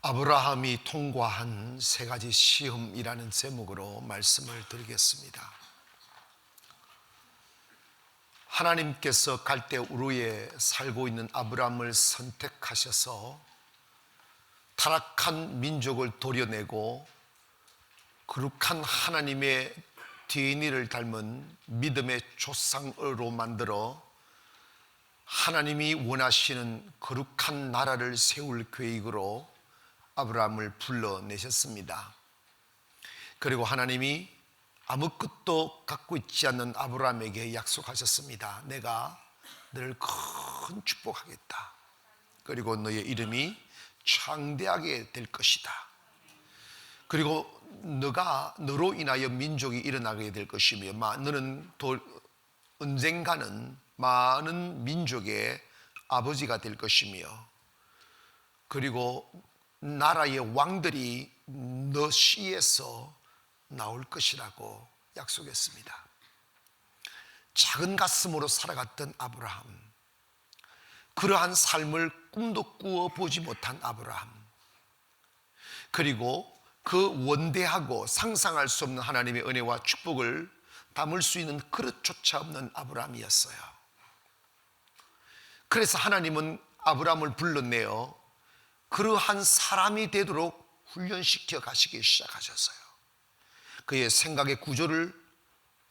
아브라함이 통과한 세 가지 시험이라는 제목으로 말씀을 드리겠습니다. 하나님께서 갈대 우르에 살고 있는 아브라함을 선택하셔서 타락한 민족을 도려내고 거룩한 하나님의 DNA를 닮은 믿음의 조상으로 만들어 하나님이 원하시는 거룩한 나라를 세울 계획으로 아브라함을 불러내셨습니다. 그리고 하나님이 아무 것도 갖고 있지 않는 아브라함에게 약속하셨습니다. 내가 너를 큰 축복하겠다. 그리고 너의 이름이 창대하게 될 것이다. 그리고 너로 인하여 민족이 일어나게 될 것이며 너는 언젠가는 많은 민족의 아버지가 될 것이며, 그리고 나라의 왕들이 너 씨에서 나올 것이라고 약속했습니다. 작은 가슴으로 살아갔던 아브라함, 그러한 삶을 꿈도 꾸어보지 못한 아브라함, 그리고 그 원대하고 상상할 수 없는 하나님의 은혜와 축복을 담을 수 있는 그릇조차 없는 아브라함이었어요. 그래서 하나님은 아브라함을 불러내어 그러한 사람이 되도록 훈련시켜 가시기 시작하셨어요. 그의 생각의 구조를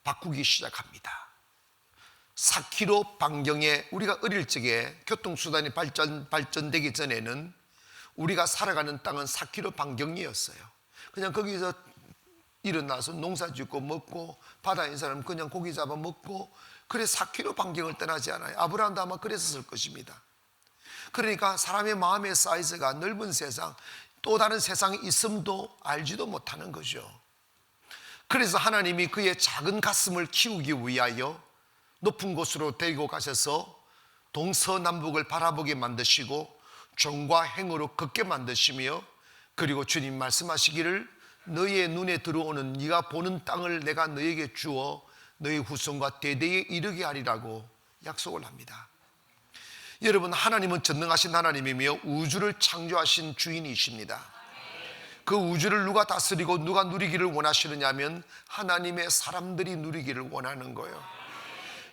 바꾸기 시작합니다. 4km 반경에, 우리가 어릴 적에 교통수단이 발전되기 전에는 우리가 살아가는 땅은 4km 반경이었어요. 그냥 거기서 일어나서 농사 짓고 먹고, 바다에 있는 사람은 그냥 고기 잡아 먹고, 그래 4km 반경을 떠나지 않아요. 아브라함도 아마 그랬을 것입니다. 그러니까 사람의 마음의 사이즈가 넓은 세상, 또 다른 세상이 있음도 알지도 못하는 거죠. 그래서 하나님이 그의 작은 가슴을 키우기 위하여 높은 곳으로 데리고 가셔서 동서남북을 바라보게 만드시고 종과 행으로 걷게 만드시며, 그리고 주님 말씀하시기를 너의 눈에 들어오는 네가 보는 땅을 내가 너에게 주어 너의 후손과 대대에 이르게 하리라고 약속을 합니다. 여러분, 하나님은 전능하신 하나님이며 우주를 창조하신 주인이십니다. 그 우주를 누가 다스리고 누가 누리기를 원하시느냐 하면 하나님의 사람들이 누리기를 원하는 거예요.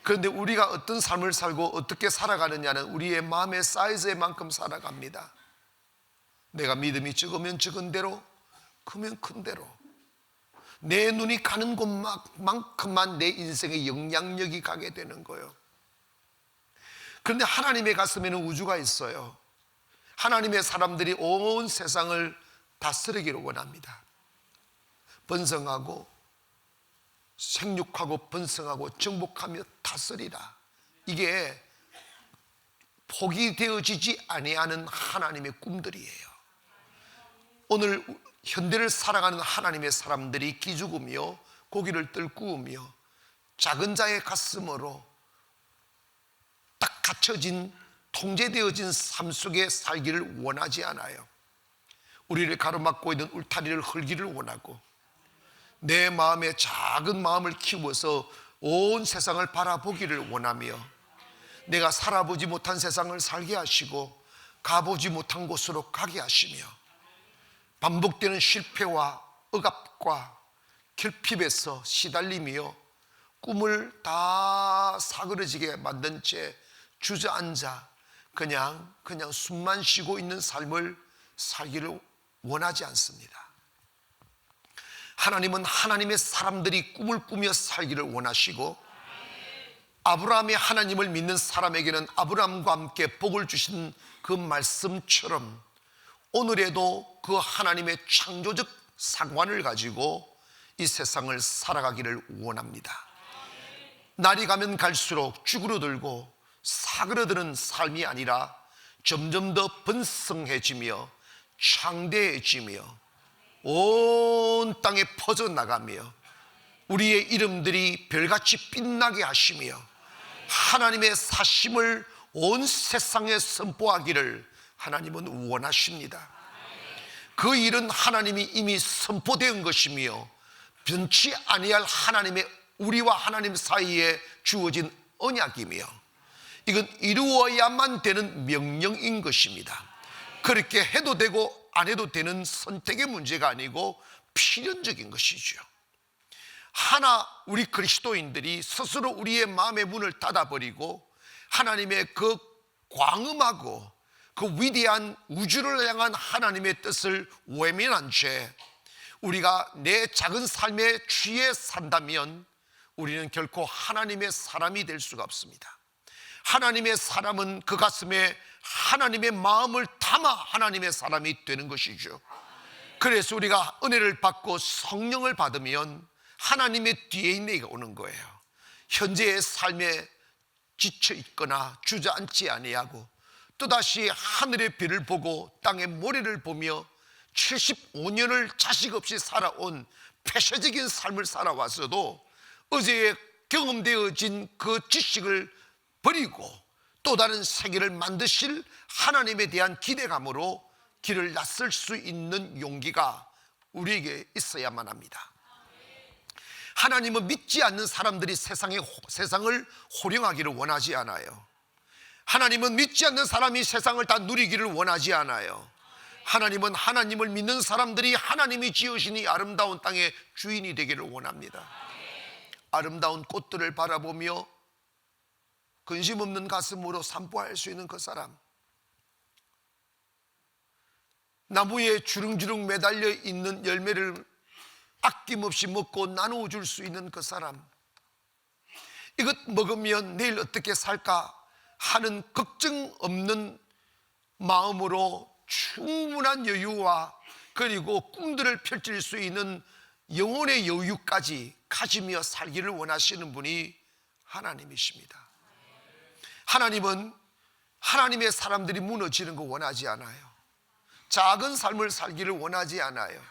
그런데 우리가 어떤 삶을 살고 어떻게 살아가느냐는 우리의 마음의 사이즈에 만큼 살아갑니다. 내가 믿음이 적으면 적은 대로, 크면 큰 대로, 내 눈이 가는 곳만큼만 내 인생의 영향력이 가게 되는 거예요. 그런데 하나님의 가슴에는 우주가 있어요. 하나님의 사람들이 온 세상을 다스리기를 원합니다. 번성하고 생육하고 번성하고 정복하며 다스리라. 이게 포기되어지지 아니하는 하나님의 꿈들이에요. 오늘 현대를 살아가는 하나님의 사람들이 기죽으며 고기를 뜰구우며 작은 자의 가슴으로 딱 갇혀진, 통제되어진 삶 속에 살기를 원하지 않아요. 우리를 가로막고 있는 울타리를 헐기를 원하고, 내 마음의 작은 마음을 키워서 온 세상을 바라보기를 원하며, 내가 살아보지 못한 세상을 살게 하시고 가보지 못한 곳으로 가게 하시며, 반복되는 실패와 억압과 결핍에서 시달리며 꿈을 다 사그러지게 만든 채 주저앉아 그냥 숨만 쉬고 있는 삶을 살기를 원하지 않습니다. 하나님은 하나님의 사람들이 꿈을 꾸며 살기를 원하시고, 아브라함이 하나님을 믿는 사람에게는 아브라함과 함께 복을 주신 그 말씀처럼 오늘에도 그 하나님의 창조적 상관을 가지고 이 세상을 살아가기를 원합니다. 날이 가면 갈수록 쭈그러들고 사그러드는 삶이 아니라 점점 더 번성해지며 창대해지며 온 땅에 퍼져나가며 우리의 이름들이 별같이 빛나게 하시며 하나님의 사심을 온 세상에 선포하기를 하나님은 원하십니다. 그 일은 하나님이 이미 선포된 것이며 변치 아니할 하나님의, 우리와 하나님 사이에 주어진 언약이며, 이건 이루어야만 되는 명령인 것입니다. 그렇게 해도 되고 안 해도 되는 선택의 문제가 아니고 필연적인 것이죠. 하나, 우리 그리스도인들이 스스로 우리의 마음의 문을 닫아버리고 하나님의 그 광음하고 그 위대한 우주를 향한 하나님의 뜻을 외면한 채 우리가 내 작은 삶에 취해 산다면 우리는 결코 하나님의 사람이 될 수가 없습니다. 하나님의 사람은 그 가슴에 하나님의 마음을 담아 하나님의 사람이 되는 것이죠. 그래서 우리가 은혜를 받고 성령을 받으면 하나님의 DNA가 오는 거예요. 현재의 삶에 지쳐 있거나 주저앉지 아니하고 또다시 하늘의 별을 보고 땅의 모래를 보며 75년을 자식 없이 살아온 폐쇄적인 삶을 살아왔어도 어제에 경험되어진 그 지식을 버리고 또 다른 세계를 만드실 하나님에 대한 기대감으로 길을 나설 수 있는 용기가 우리에게 있어야만 합니다. 하나님은 믿지 않는 사람들이 세상을 호령하기를 원하지 않아요. 하나님은 믿지 않는 사람이 세상을 다 누리기를 원하지 않아요. 하나님은 하나님을 믿는 사람들이 하나님이 지으신 이 아름다운 땅의 주인이 되기를 원합니다. 아름다운 꽃들을 바라보며 근심 없는 가슴으로 산보할 수 있는 그 사람, 나무에 주릉주릉 매달려 있는 열매를 아낌없이 먹고 나누어 줄 수 있는 그 사람, 이것 먹으면 내일 어떻게 살까 하는 걱정 없는 마음으로 충분한 여유와 그리고 꿈들을 펼칠 수 있는 영혼의 여유까지 가지며 살기를 원하시는 분이 하나님이십니다. 하나님은 하나님의 사람들이 무너지는 거 원하지 않아요. 작은 삶을 살기를 원하지 않아요.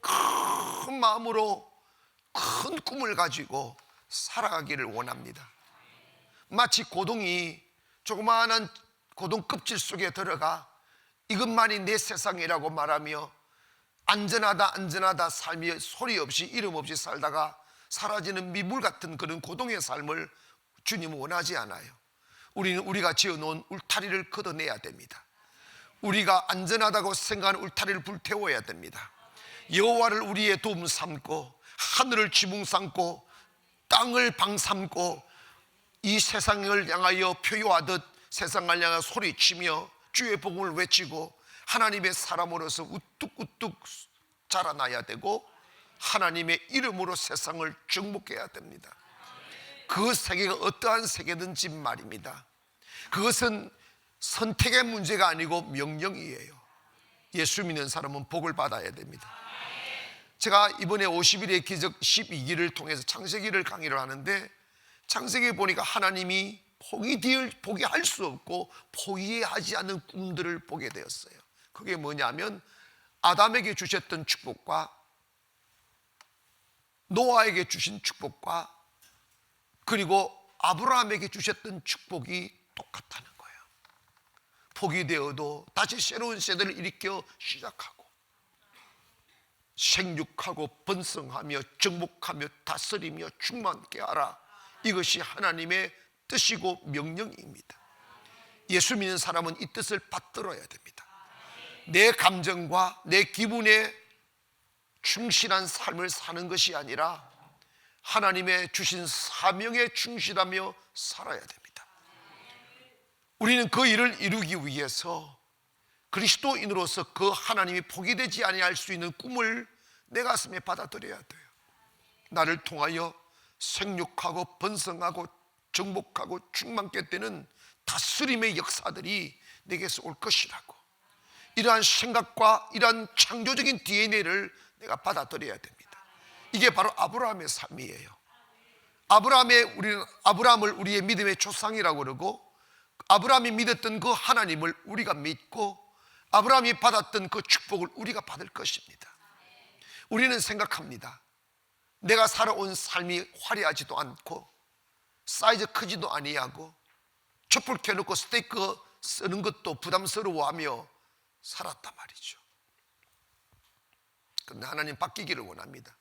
큰 마음으로 큰 꿈을 가지고 살아가기를 원합니다. 마치 고동이 조그마한 고동 껍질 속에 들어가 이것만이 내 세상이라고 말하며 안전하다 삶이 소리 없이 이름 없이 살다가 사라지는 미물 같은 그런 고동의 삶을 주님은 원하지 않아요. 우리는 우리가 지어놓은 울타리를 걷어내야 됩니다. 우리가 안전하다고 생각하는 울타리를 불태워야 됩니다. 여호와를 우리의 도움 삼고 하늘을 지붕 삼고 땅을 방 삼고 이 세상을 향하여 표효하듯 세상을 향하여 소리치며 주의 복음을 외치고 하나님의 사람으로서 우뚝우뚝 자라나야 되고 하나님의 이름으로 세상을 정복해야 됩니다. 그 세계가 어떠한 세계든지 말입니다. 그것은 선택의 문제가 아니고 명령이에요. 예수 믿는 사람은 복을 받아야 됩니다. 제가 이번에 50일의 기적 12기를 통해서 창세기를 강의를 하는데 창세기에 보니까 하나님이 포기할 수 없고 포기하지 않는 꿈들을 보게 되었어요. 그게 뭐냐면 아담에게 주셨던 축복과 노아에게 주신 축복과 그리고 아브라함에게 주셨던 축복이 똑같다는 거예요. 포기되어도 다시 새로운 세대를 일으켜 시작하고 생육하고 번성하며 정복하며 다스리며 충만케 하라. 이것이 하나님의 뜻이고 명령입니다. 예수 믿는 사람은 이 뜻을 받들어야 됩니다. 내 감정과 내 기분에 충실한 삶을 사는 것이 아니라 하나님의 주신 사명에 충실하며 살아야 됩니다. 우리는 그 일을 이루기 위해서 그리스도인으로서 그 하나님이 포기되지 아니할 수 있는 꿈을 내 가슴에 받아들여야 돼요. 나를 통하여 생육하고 번성하고 정복하고 충만케 되는 다스림의 역사들이 내게서 올 것이라고, 이러한 생각과 이러한 창조적인 DNA를 내가 받아들여야 됩니다. 이게 바로 아브라함의 삶이에요. 아브라함을 우리의 믿음의 조상이라고 그러고 아브라함이 믿었던 그 하나님을 우리가 믿고 아브라함이 받았던 그 축복을 우리가 받을 것입니다. 우리는 생각합니다. 내가 살아온 삶이 화려하지도 않고 사이즈 크지도 아니하고 촛불 켜놓고 스테이크 쓰는 것도 부담스러워하며 살았단 말이죠. 그런데 하나님 바뀌기를 원합니다.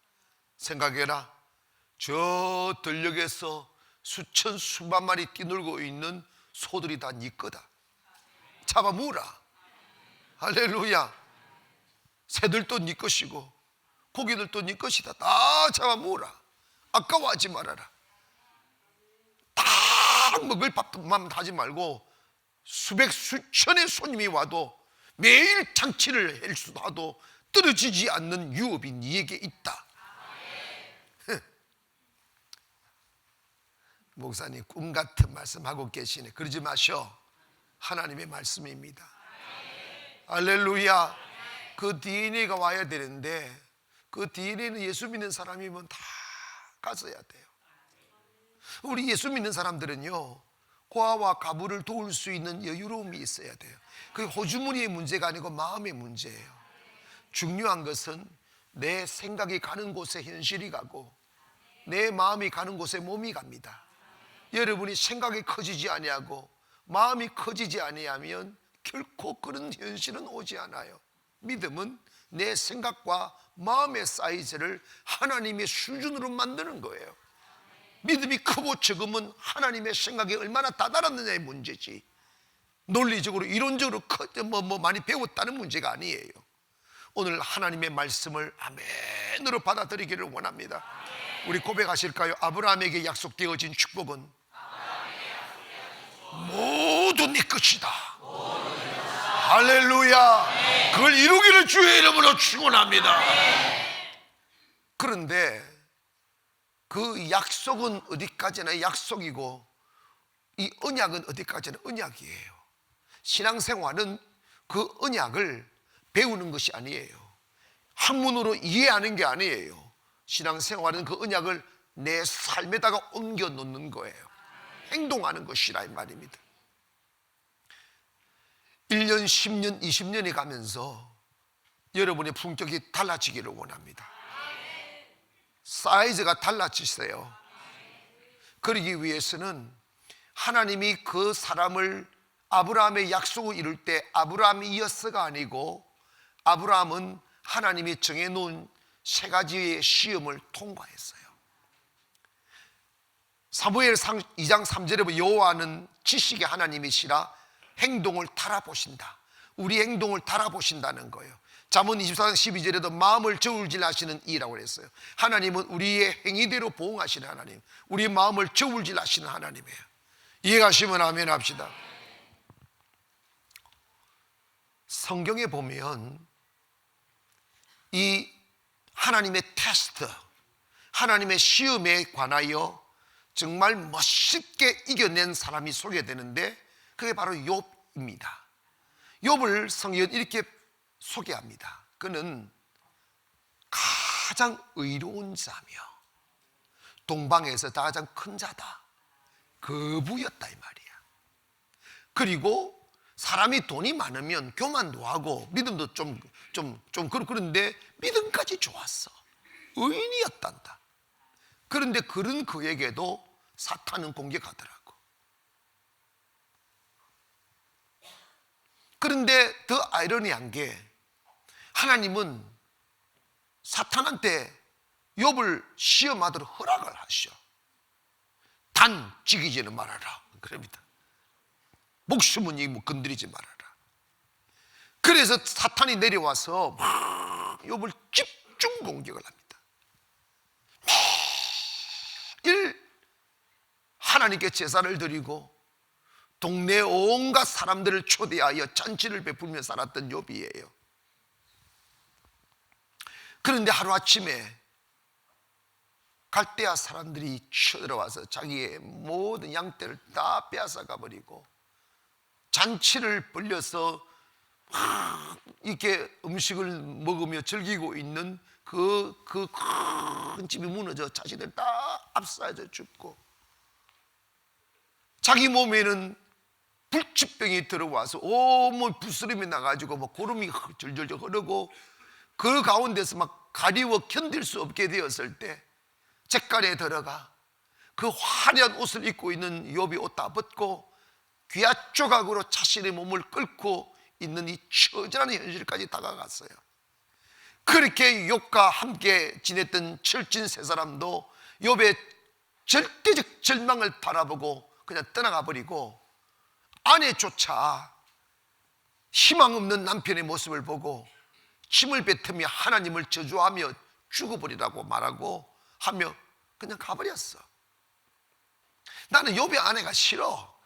생각해라. 저 들녘에서 수천 수만 마리 뛰놀고 있는 소들이 다 네 거다. 잡아 무라. 할렐루야. 새들도 네 것이고 고기들도 네 것이다. 다 잡아먹어라. 아까워하지 말아라. 다 먹을 밥만 하지 말고 수백 수천의 손님이 와도 매일 잔치를 할 수도 하도 떨어지지 않는 유업이 네게 있다. 목사님 꿈 같은 말씀하고 계시네. 그러지 마셔. 하나님의 말씀입니다. 할렐루야. 그 DNA가 와야 되는데 그 DNA는 예수 믿는 사람이면 다 가져야 돼요. 우리 예수 믿는 사람들은요, 고아와 가부를 도울 수 있는 여유로움이 있어야 돼요. 그게 호주머니의 문제가 아니고 마음의 문제예요. 중요한 것은 내 생각이 가는 곳에 현실이 가고 내 마음이 가는 곳에 몸이 갑니다. 여러분이 생각이 커지지 아니하고 마음이 커지지 아니하면 결코 그런 현실은 오지 않아요. 믿음은 내 생각과 마음의 사이즈를 하나님의 수준으로 만드는 거예요. 믿음이 크고 적으면 하나님의 생각이 얼마나 다다랐느냐의 문제지, 논리적으로 이론적으로 많이 배웠다는 문제가 아니에요. 오늘 하나님의 말씀을 아멘으로 받아들이기를 원합니다. 우리 고백하실까요? 아브라함에게 약속되어진 축복은 모두 네 것이다. 할렐루야. 그걸 이루기를 주의 이름으로 축원합니다. 그런데 그 약속은 어디까지나 약속이고 이 언약은 어디까지나 언약이에요. 신앙생활은 그 언약을 배우는 것이 아니에요. 학문으로 이해하는 게 아니에요. 신앙생활은 그 언약을 내 삶에다가 옮겨 놓는 거예요. 행동하는 것이라 이 말입니다. 1년, 10년, 20년이 가면서 여러분의 품격이 달라지기를 원합니다. 사이즈가 달라지세요. 그러기 위해서는 하나님이 그 사람을 아브라함의 약속을 이룰 때 아브라함이었어가 아니고 아브라함은 하나님이 정해놓은 세 가지의 시험을 통과했어요. 사무엘 2장 3절에 보면 여호와는 지식의 하나님이시라 행동을 달아보신다. 우리 행동을 달아보신다는 거예요. 잠언 24장 12절에도 마음을 저울질하시는 이라고 했어요. 하나님은 우리의 행위대로 보응하시는 하나님, 우리 마음을 저울질하시는 하나님이에요. 이해가시면 아멘 합시다. 성경에 보면 이 하나님의 테스트, 하나님의 시험에 관하여 정말 멋있게 이겨낸 사람이 소개되는데 그게 바로 욥입니다. 욥을 성경은 이렇게 소개합니다. 그는 가장 의로운 자며 동방에서 가장 큰 자다. 거부였다 이 말이야. 그리고 사람이 돈이 많으면 교만도 하고 믿음도 좀 그런데 믿음까지 좋았어. 의인이었단다. 그런데 그런 그에게도 사탄은 공격하더라고. 그런데 더 아이러니한 게 하나님은 사탄한테 욥을 시험하도록 허락을 하셔. 단 죽이지는 말아라. 그럽니다. 목숨은 건드리지 말아라. 그래서 사탄이 내려와서 막 욥을 집중 공격을 합니다. 매일 하나님께 제사를 드리고 동네 온갖 사람들을 초대하여 잔치를 베풀며 살았던 욥이에요. 그런데 하루아침에 갈대아 사람들이 쳐들어와서 자기의 모든 양떼를 다 빼앗아가 버리고 잔치를 벌려서 이렇게 음식을 먹으며 즐기고 있는 그 큰 집이 무너져 자신들 다 압사해져 죽고, 자기 몸에는 불치병이 들어와서 온몸 부스럼이 나가지고 막 고름이 절절절 흐르고 그 가운데서 막 가리워 견딜 수 없게 되었을 때 잿간에 들어가 그 화려한 옷을 입고 있는 욥이 옷 다 벗고 귀야 조각으로 자신의 몸을 끌고 있는 이 처절한 현실까지 다가갔어요. 그렇게 욥과 함께 지냈던 철진 세 사람도 욥의 절대적 절망을 바라보고 그냥 떠나가 버리고 아내조차 희망 없는 남편의 모습을 보고 침을 뱉으며 하나님을 저주하며 죽어버리라고 말하고 하며 그냥 가버렸어. 나는 욥의 아내가 싫어.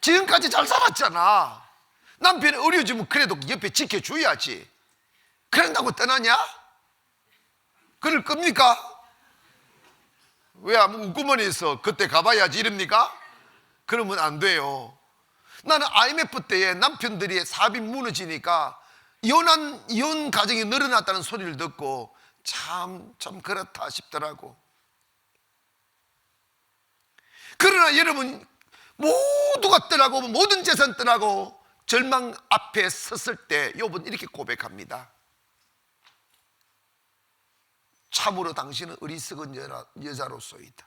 지금까지 잘 살았잖아. 남편이 어려워지면 그래도 옆에 지켜줘야지. 그런다고 떠나냐? 그럴 겁니까? 왜 아무 웃구머니에서 그때 가봐야지 이럽니까? 그러면 안 돼요. 나는 IMF 때에 남편들이 사업이 무너지니까 이혼 가정이 늘어났다는 소리를 듣고 참 그렇다 싶더라고. 그러나 여러분, 모두가 떠나고 모든 재산 떠나고 절망 앞에 섰을 때 욥은 이렇게 고백합니다. 참으로 당신은 어리석은 여자로소이다.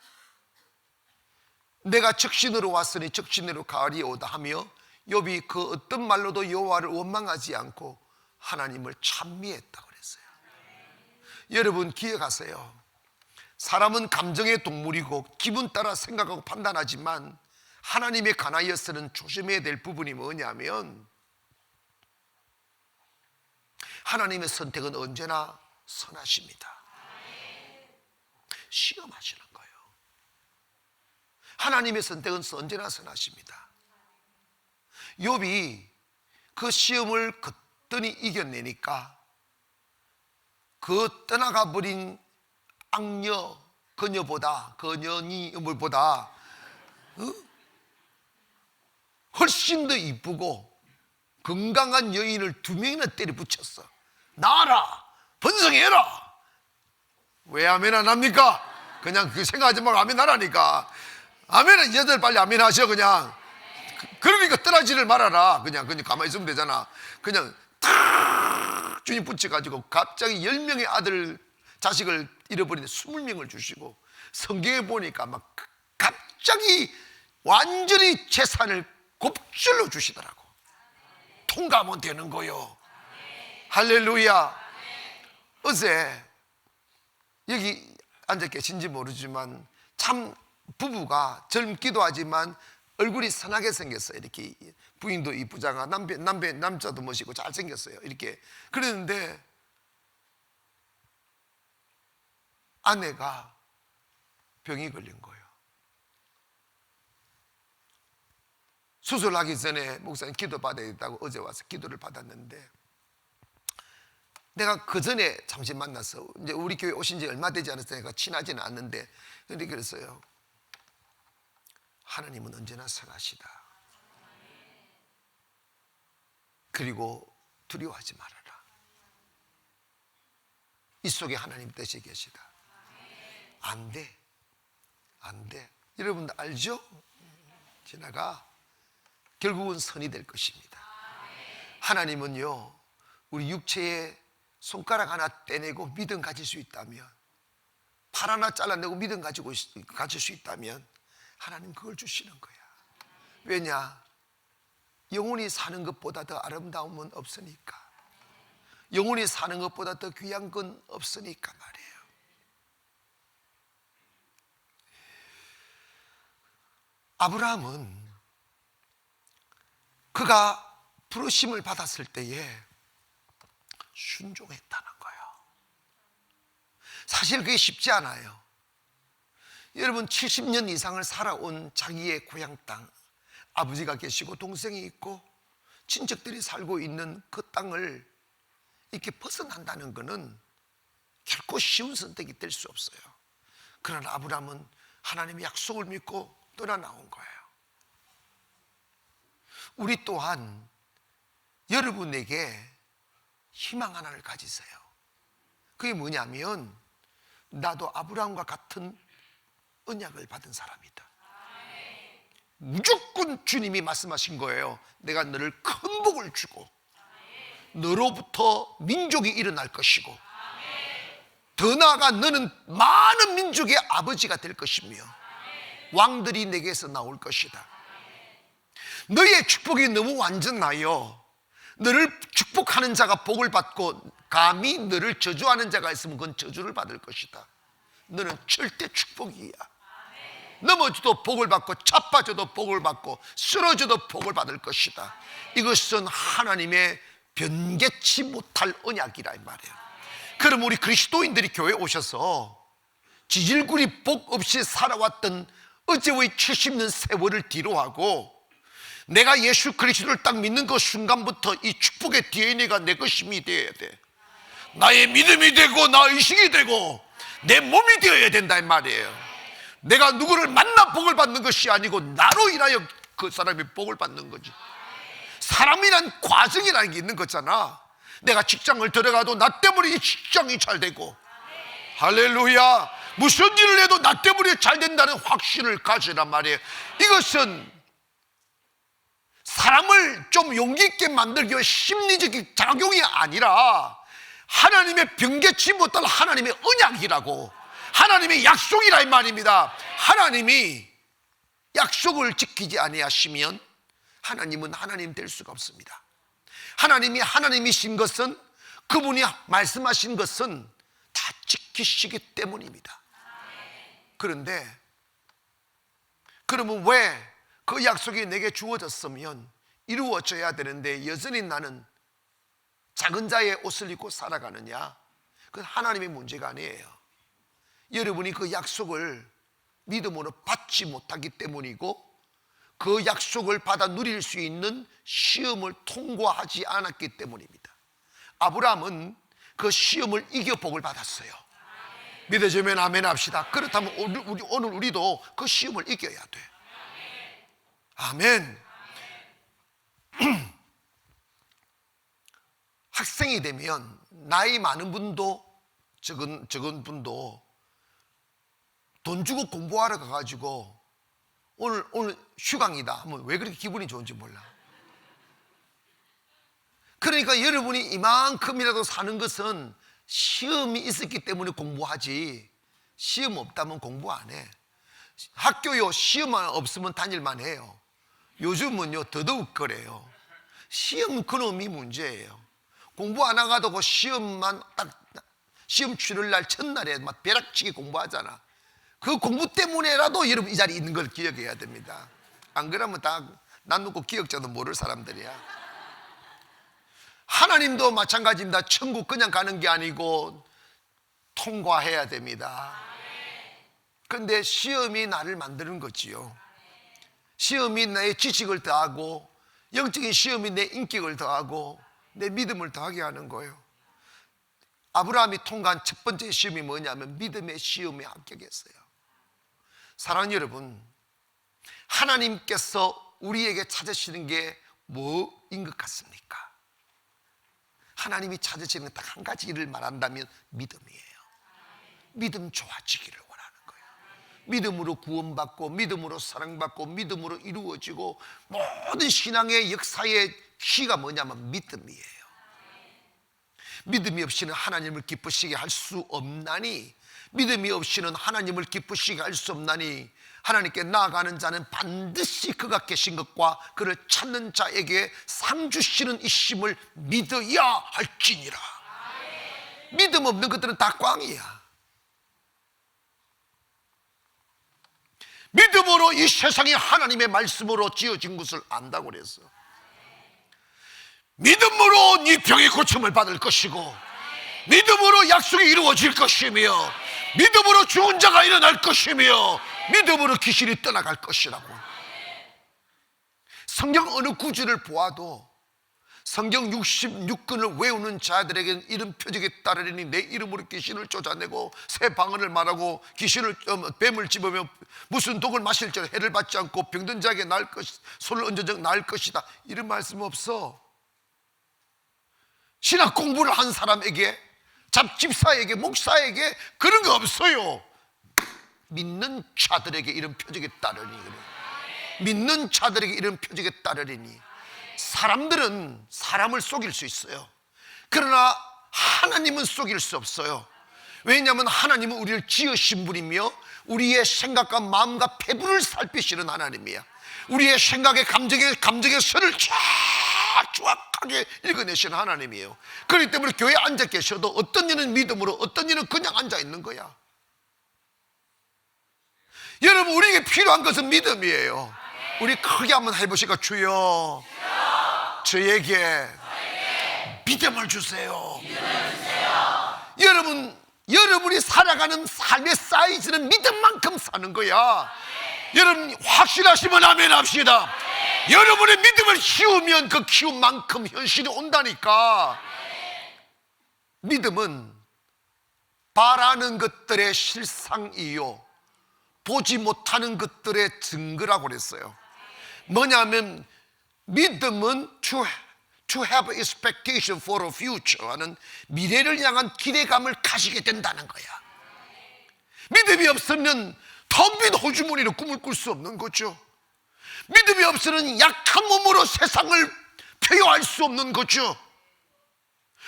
내가 적신으로 왔으니 적신으로 가리오다 하며 욥이 그 어떤 말로도 여호와를 원망하지 않고 하나님을 찬미했다고 그랬어요. 여러분 기억하세요. 사람은 감정의 동물이고 기분 따라 생각하고 판단하지만 하나님에 관하여서는 조심해야 될 부분이 뭐냐면 하나님의 선택은 언제나 선하십니다. 시험하시는 거예요. 하나님의 선택은 언제나 선하십니다. 욥이 그 시험을 거뜬히 이겨내니까 그 떠나가 버린 악녀, 그녀니 물보다 훨씬 더 이쁘고 건강한 여인을 2명이나 때려 붙였어. 나와라, 번성해라. 왜 아멘 안 합니까? 그냥 그 생각하지 말고 아멘 하라니까. 아멘은 여자들 빨리 아멘 하셔. 그냥 그러니까 떠나지를 말아라. 그냥 가만히 있으면 되잖아. 그냥 탁 주님 붙여가지고 갑자기 10명의 아들 자식을 잃어버리는데 20명을 주시고 성경에 보니까 막 갑자기 완전히 재산을 곱절로 주시더라고. 통과하면 되는 거요. 할렐루야. 어제 여기 앉아 계신지 모르지만 참 부부가 젊기도 하지만 얼굴이 선하게 생겼어요. 이렇게 부인도 이쁘장하, 남자도 멋있고 잘생겼어요. 이렇게 그랬는데 아내가 병이 걸린 거예요. 수술하기 전에 목사님 기도 받아야 된다고 어제 와서 기도를 받았는데 내가 그 전에 잠시 만나서 이제 우리 교회 오신 지 얼마 되지 않았으니까 친하지는 않는데 그런데 그랬어요. 하나님은 언제나 선하시다. 그리고 두려워하지 말아라. 이 속에 하나님 뜻이 계시다. 안 돼. 여러분들 알죠? 지나가. 결국은 선이 될 것입니다. 하나님은요, 우리 육체에 손가락 하나 떼내고 믿음 가질 수 있다면, 팔 하나 잘라내고 믿음 가질 수 있다면 하나님 그걸 주시는 거야. 왜냐? 영혼이 사는 것보다 더 아름다움은 없으니까. 영혼이 사는 것보다 더 귀한 건 없으니까 말이에요. 아브라함은 그가 부르심을 받았을 때에 순종했다는 거예요. 사실 그게 쉽지 않아요. 여러분 70년 이상을 살아온 자기의 고향 땅, 아버지가 계시고 동생이 있고 친척들이 살고 있는 그 땅을 이렇게 벗어난다는 것은 결코 쉬운 선택이 될 수 없어요. 그러나 아브라함은 하나님의 약속을 믿고 떠나 나온 거예요. 우리 또한 여러분에게 희망 하나를 가지세요. 그게 뭐냐면 나도 아브라함과 같은 언약을 받은 사람이다. 무조건 주님이 말씀하신 거예요. 내가 너를 큰 복을 주고 너로부터 민족이 일어날 것이고 더 나아가 너는 많은 민족의 아버지가 될 것이며 왕들이 내게서 나올 것이다. 너의 축복이 너무 완전하여 너를 축복하는 자가 복을 받고 감히 너를 저주하는 자가 있으면 그건 저주를 받을 것이다. 너는 절대 축복이야. 넘어져도 복을 받고 자빠져도 복을 받고 쓰러져도 복을 받을 것이다. 이것은 하나님의 변개치 못할 언약이라 이 말이에요. 그럼 우리 그리스도인들이 교회에 오셔서 지질구리 복 없이 살아왔던 어제의 70년 세월을 뒤로하고 내가 예수 그리스도를 딱 믿는 그 순간부터 이 축복의 DNA가 내 것임이 되어야 돼. 나의 믿음이 되고 나 의식이 되고 내 몸이 되어야 된다 이 말이에요. 내가 누구를 만나 복을 받는 것이 아니고 나로 인하여 그 사람이 복을 받는 거지. 사람이란 과정이라는 게 있는 거잖아. 내가 직장을 들어가도 나 때문에 이 직장이 잘 되고, 할렐루야, 무슨 일을 해도 나 때문에 잘 된다는 확신을 가지란 말이에요. 이것은 사람을 좀 용기 있게 만들기 위한 심리적인 작용이 아니라 하나님의 변개치 못할 하나님의 언약이라고, 하나님의 약속이라 이 말입니다. 하나님이 약속을 지키지 아니하시면 하나님은 하나님 될 수가 없습니다. 하나님이 하나님이신 것은, 그분이 말씀하신 것은 다 지키시기 때문입니다. 그런데 그러면 왜 그 약속이 내게 주어졌으면 이루어져야 되는데 여전히 나는 작은 자의 옷을 입고 살아가느냐? 그건 하나님의 문제가 아니에요. 여러분이 그 약속을 믿음으로 받지 못하기 때문이고, 그 약속을 받아 누릴 수 있는 시험을 통과하지 않았기 때문입니다. 아브라함은 그 시험을 이겨 복을 받았어요. 믿어지면 아멘 합시다. 그렇다면 오늘 우리도 그 시험을 이겨야 돼. 아멘. 학생이 되면 나이 많은 분도 적은 분도 돈 주고 공부하러 가가지고 오늘 휴강이다 하면 왜 그렇게 기분이 좋은지 몰라. 그러니까 여러분이 이만큼이라도 사는 것은 시험이 있었기 때문에 공부하지, 시험 없다면 공부 안 해. 학교요, 시험만 없으면 다닐만 해요. 요즘은요 더더욱 그래요. 시험 그놈이 문제예요. 공부 안 하고도 그 시험만 딱, 시험 치를 날 첫날에 막 벼락치기 공부하잖아. 그 공부 때문에라도 여러분 이 자리에 있는 걸 기억해야 됩니다. 안 그러면 다 난 놓고 기억자도 모를 사람들이야. 하나님도 마찬가지입니다. 천국 그냥 가는 게 아니고 통과해야 됩니다. 그런데 시험이 나를 만드는 거지요. 시험이 나의 지식을 더하고, 영적인 시험이 내 인격을 더하고 내 믿음을 더하게 하는 거예요. 아브라함이 통과한 첫 번째 시험이 뭐냐면 믿음의 시험에 합격했어요. 사랑하는 여러분, 하나님께서 우리에게 찾으시는 게 뭐인 것 같습니까? 하나님이 찾으시는 딱 한 가지 일을 말한다면 믿음이에요. 믿음 좋아지기를 원하는 거예요. 믿음으로 구원받고, 믿음으로 사랑받고, 믿음으로 이루어지고, 모든 신앙의 역사의 키가 뭐냐면 믿음이에요. 믿음이 없이는 하나님을 기쁘시게 할 수 없나니, 믿음이 없이는 하나님을 기쁘시게 할 수 없나니, 하나님께 나아가는 자는 반드시 그가 계신 것과 그를 찾는 자에게 상 주시는 이심을 믿어야 할지니라. 믿음 없는 것들은 다 꽝이야. 믿음으로 이 세상이 하나님의 말씀으로 지어진 것을 안다고 그랬어. 믿음으로 네 병의 고침을 받을 것이고, 믿음으로 약속이 이루어질 것이며, 믿음으로 죽은 자가 일어날 것이며, 믿음으로 귀신이 떠나갈 것이라고. 성경 어느 구절을 보아도 성경 66권을 외우는 자들에게는 이런 표적이 따르리니 내 이름으로 귀신을 쫓아내고 새 방언을 말하고 귀신을 뱀을 집으며 무슨 독을 마실지라 해를 받지 않고 병든 자에게 나을 것이다, 손을 얹은 적 나을 것이다. 이런 말씀 없어. 신학 공부를 한 사람에게, 잡집사에게, 목사에게 그런 거 없어요. 믿는 자들에게 이런 표적이 따르니, 믿는 자들에게 이런 표적이 따르리니. 사람들은 사람을 속일 수 있어요. 그러나 하나님은 속일 수 없어요. 왜냐하면 하나님은 우리를 지으신 분이며 우리의 생각과 마음과 패부를 살피시는 하나님이야. 우리의 생각의 감정의 선을 정확하게 읽어내시는 하나님이에요. 그렇기 때문에 교회에 앉아 계셔도 어떤 이는 믿음으로, 어떤 이는 그냥 앉아 있는 거야. 여러분, 우리에게 필요한 것은 믿음이에요. 우리 크게 한번 해보시까? 주여, 저에게 믿음을 주세요. 여러분이 살아가는 삶의 사이즈는 믿음만큼 사는 거야. 여러분 확신하시면 아멘 합시다. 여러분의 믿음을 키우면 그 키움만큼 현실이 온다니까. 믿음은 바라는 것들의 실상이요 보지 못하는 것들의 증거라고 그랬어요. 뭐냐면 믿음은 to have expectation for a future 하는 미래를 향한 기대감을 가지게 된다는 거야. 믿음이 없으면 텅 빈 호주머니로 꿈을 꿀 수 없는 거죠. 믿음이 없으면 약한 몸으로 세상을 표현할 수 없는 거죠.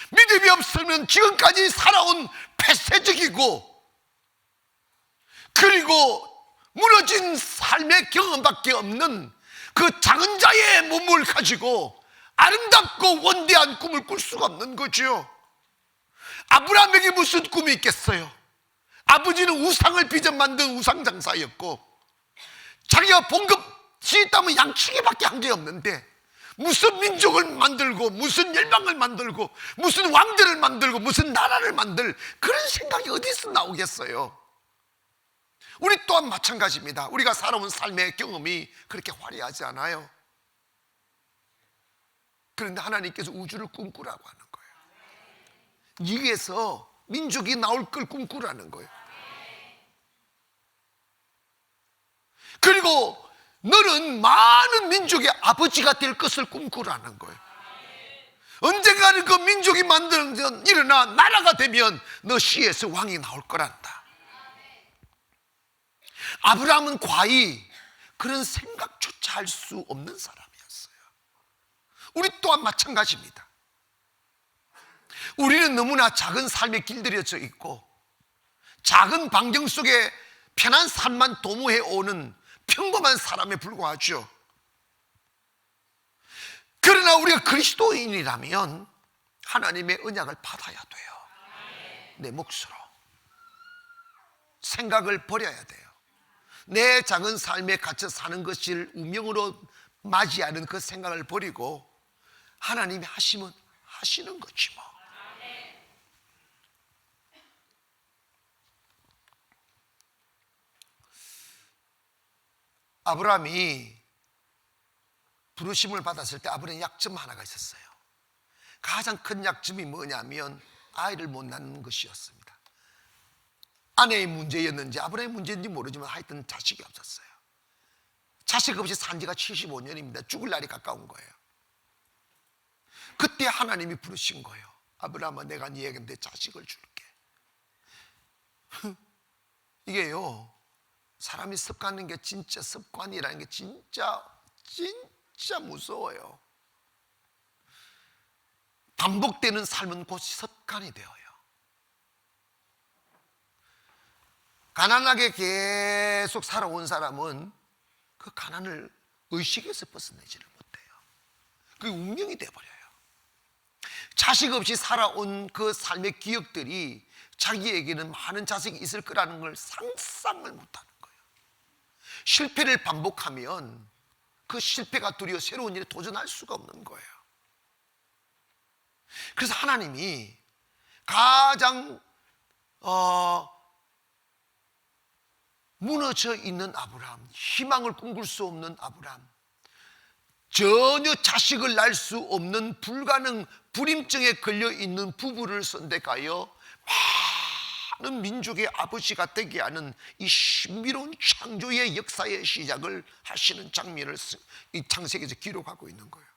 믿음이 없으면 지금까지 살아온 폐쇄적이고 그리고 무너진 삶의 경험밖에 없는 그 작은 자의 몸을 가지고 아름답고 원대한 꿈을 꿀 수가 없는 거죠. 아브라함에게 무슨 꿈이 있겠어요? 아버지는 우상을 빚어 만든 우상장사였고 자기가 봉급이 있다면 양치기밖에 한 게 없는데 무슨 민족을 만들고 무슨 열방을 만들고 무슨 왕들을 만들고 무슨 나라를 만들 그런 생각이 어디서 나오겠어요? 우리 또한 마찬가지입니다. 우리가 살아온 삶의 경험이 그렇게 화려하지 않아요. 그런데 하나님께서 우주를 꿈꾸라고 하는 거예요. 여기에서 민족이 나올 걸 꿈꾸라는 거예요. 그리고 너는 많은 민족의 아버지가 될 것을 꿈꾸라는 거예요. 언젠가는 그 민족이 만들어져 일어나 나라가 되면 너 씨에서 왕이 나올 거란다. 아브라함은 과히 그런 생각조차 할 수 없는 사람이었어요. 우리 또한 마찬가지입니다. 우리는 너무나 작은 삶에 길들여져 있고 작은 반경 속에 편한 삶만 도모해 오는 평범한 사람에 불과하죠. 그러나 우리가 그리스도인이라면 하나님의 언약을 받아야 돼요. 내 몫으로 생각을 버려야 돼요. 내 작은 삶에 갇혀 사는 것을 운명으로 맞이하는 그 생각을 버리고 하나님이 하시면 하시는 거지 뭐. 아브라함이 부르심을 받았을 때 아브라함의 약점 하나가 있었어요. 가장 큰 약점이 뭐냐면 아이를 못 낳는 것이었습니다. 아내의 문제였는지 아브라함의 문제인지 모르지만 하여튼 자식이 없었어요. 자식 없이 산 지가 75년입니다. 죽을 날이 가까운 거예요. 그때 하나님이 부르신 거예요. 아브라함아, 내가 네에게 내 자식을 줄게. 이게요, 사람이 습관하는 게 진짜 습관이라는 게 진짜 무서워요. 반복되는 삶은 곧 습관이 되어요. 가난하게 계속 살아온 사람은 그 가난을 의식에서 벗어내지를 못해요. 그게 운명이 되어버려요. 자식 없이 살아온 그 삶의 기억들이 자기에게는 많은 자식이 있을 거라는 걸 상상을 못하는 거예요. 실패를 반복하면 그 실패가 두려워 새로운 일에 도전할 수가 없는 거예요. 그래서 하나님이 가장 무너져 있는 아브라함, 희망을 꿈꿀 수 없는 아브라함, 전혀 자식을 낳을 수 없는 불가능 불임증에 걸려있는 부부를 선택하여 많은 민족의 아버지가 되게 하는 이 신비로운 창조의 역사의 시작을 하시는 장면을 이 창세기에서 기록하고 있는 거예요.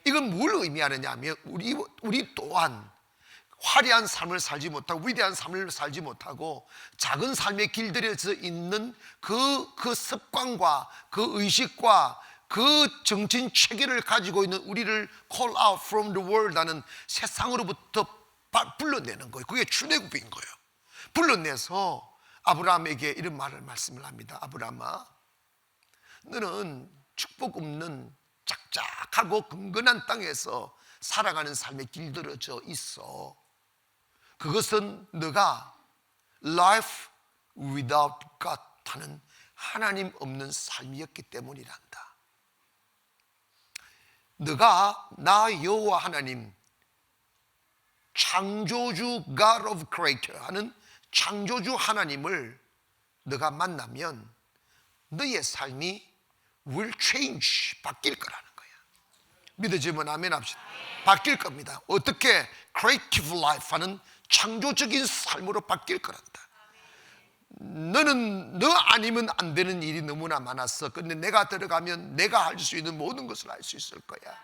이건 뭘 의미하느냐 하면 우리 또한 화려한 삶을 살지 못하고 위대한 삶을 살지 못하고 작은 삶에 길들여져 있는 그 습관과 그 의식과 그 정신 체계를 가지고 있는 우리를 call out from the world 하는 세상으로부터 불러내는 거예요. 그게 출애굽인 거예요. 불러내서 아브라함에게 이런 말씀을 합니다. 아브라함아, 너는 축복 없는 짝짝하고 근근한 땅에서 살아가는 삶에 길들여져 있어. 그것은 너가 life without God 하는 하나님 없는 삶이었기 때문이란다. 너가 나 여호와 하나님 창조주 God of Creator 하는 창조주 하나님을 너가 만나면 너의 삶이 will change, 바뀔 거라는 거야. 믿어지면 아멘 합시다. 바뀔 겁니다. 어떻게? Creative life 하는 창조적인 삶으로 바뀔 거란다. 너는 너 아니면 안 되는 일이 너무나 많았어. 근데 내가 들어가면 내가 할 수 있는 모든 것을 할 수 있을 거야.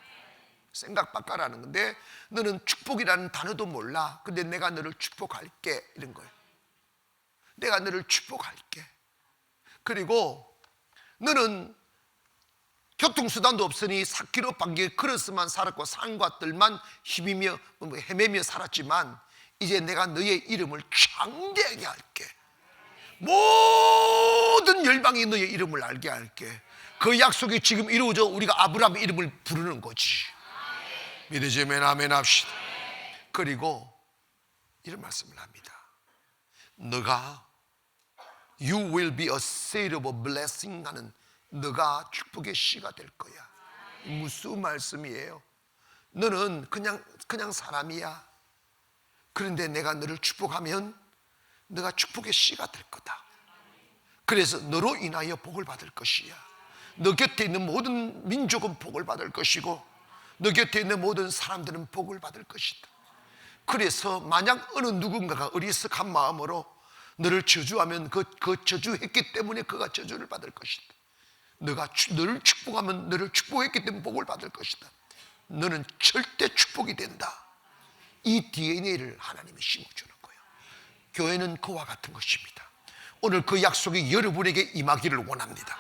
생각 바꿔라는 건데, 너는 축복이라는 단어도 몰라. 근데 내가 너를 축복할게, 이런 거예요. 내가 너를 축복할게. 그리고 너는 교통수단도 없으니 4km 반길 걸어서만 살았고 산과 뜰만 힘이며 헤매며 살았지만 이제 내가 너의 이름을 창대하게 할게. 모든 열방이 너의 이름을 알게 할게. 그 약속이 지금 이루어져 우리가 아브라함의 이름을 부르는 거지. 믿으시면 아멘 합시다. 그리고 이런 말씀을 합니다. 너가 You will be a seed of blessing 하는 너가 축복의 씨가 될 거야. 무슨 말씀이에요? 너는 그냥 사람이야. 그런데 내가 너를 축복하면 너가 축복의 씨가 될 거다. 그래서 너로 인하여 복을 받을 것이야. 너 곁에 있는 모든 민족은 복을 받을 것이고 너 곁에 있는 모든 사람들은 복을 받을 것이다. 그래서 만약 어느 누군가가 어리석한 마음으로 너를 저주하면 그 저주했기 때문에 그가 저주를 받을 것이다. 너를 축복하면 너를 축복했기 때문에 복을 받을 것이다. 너는 절대 축복이 된다. 이 DNA를 하나님이 심어주는 거예요. 교회는 그와 같은 것입니다. 오늘 그 약속이 여러분에게 임하기를 원합니다.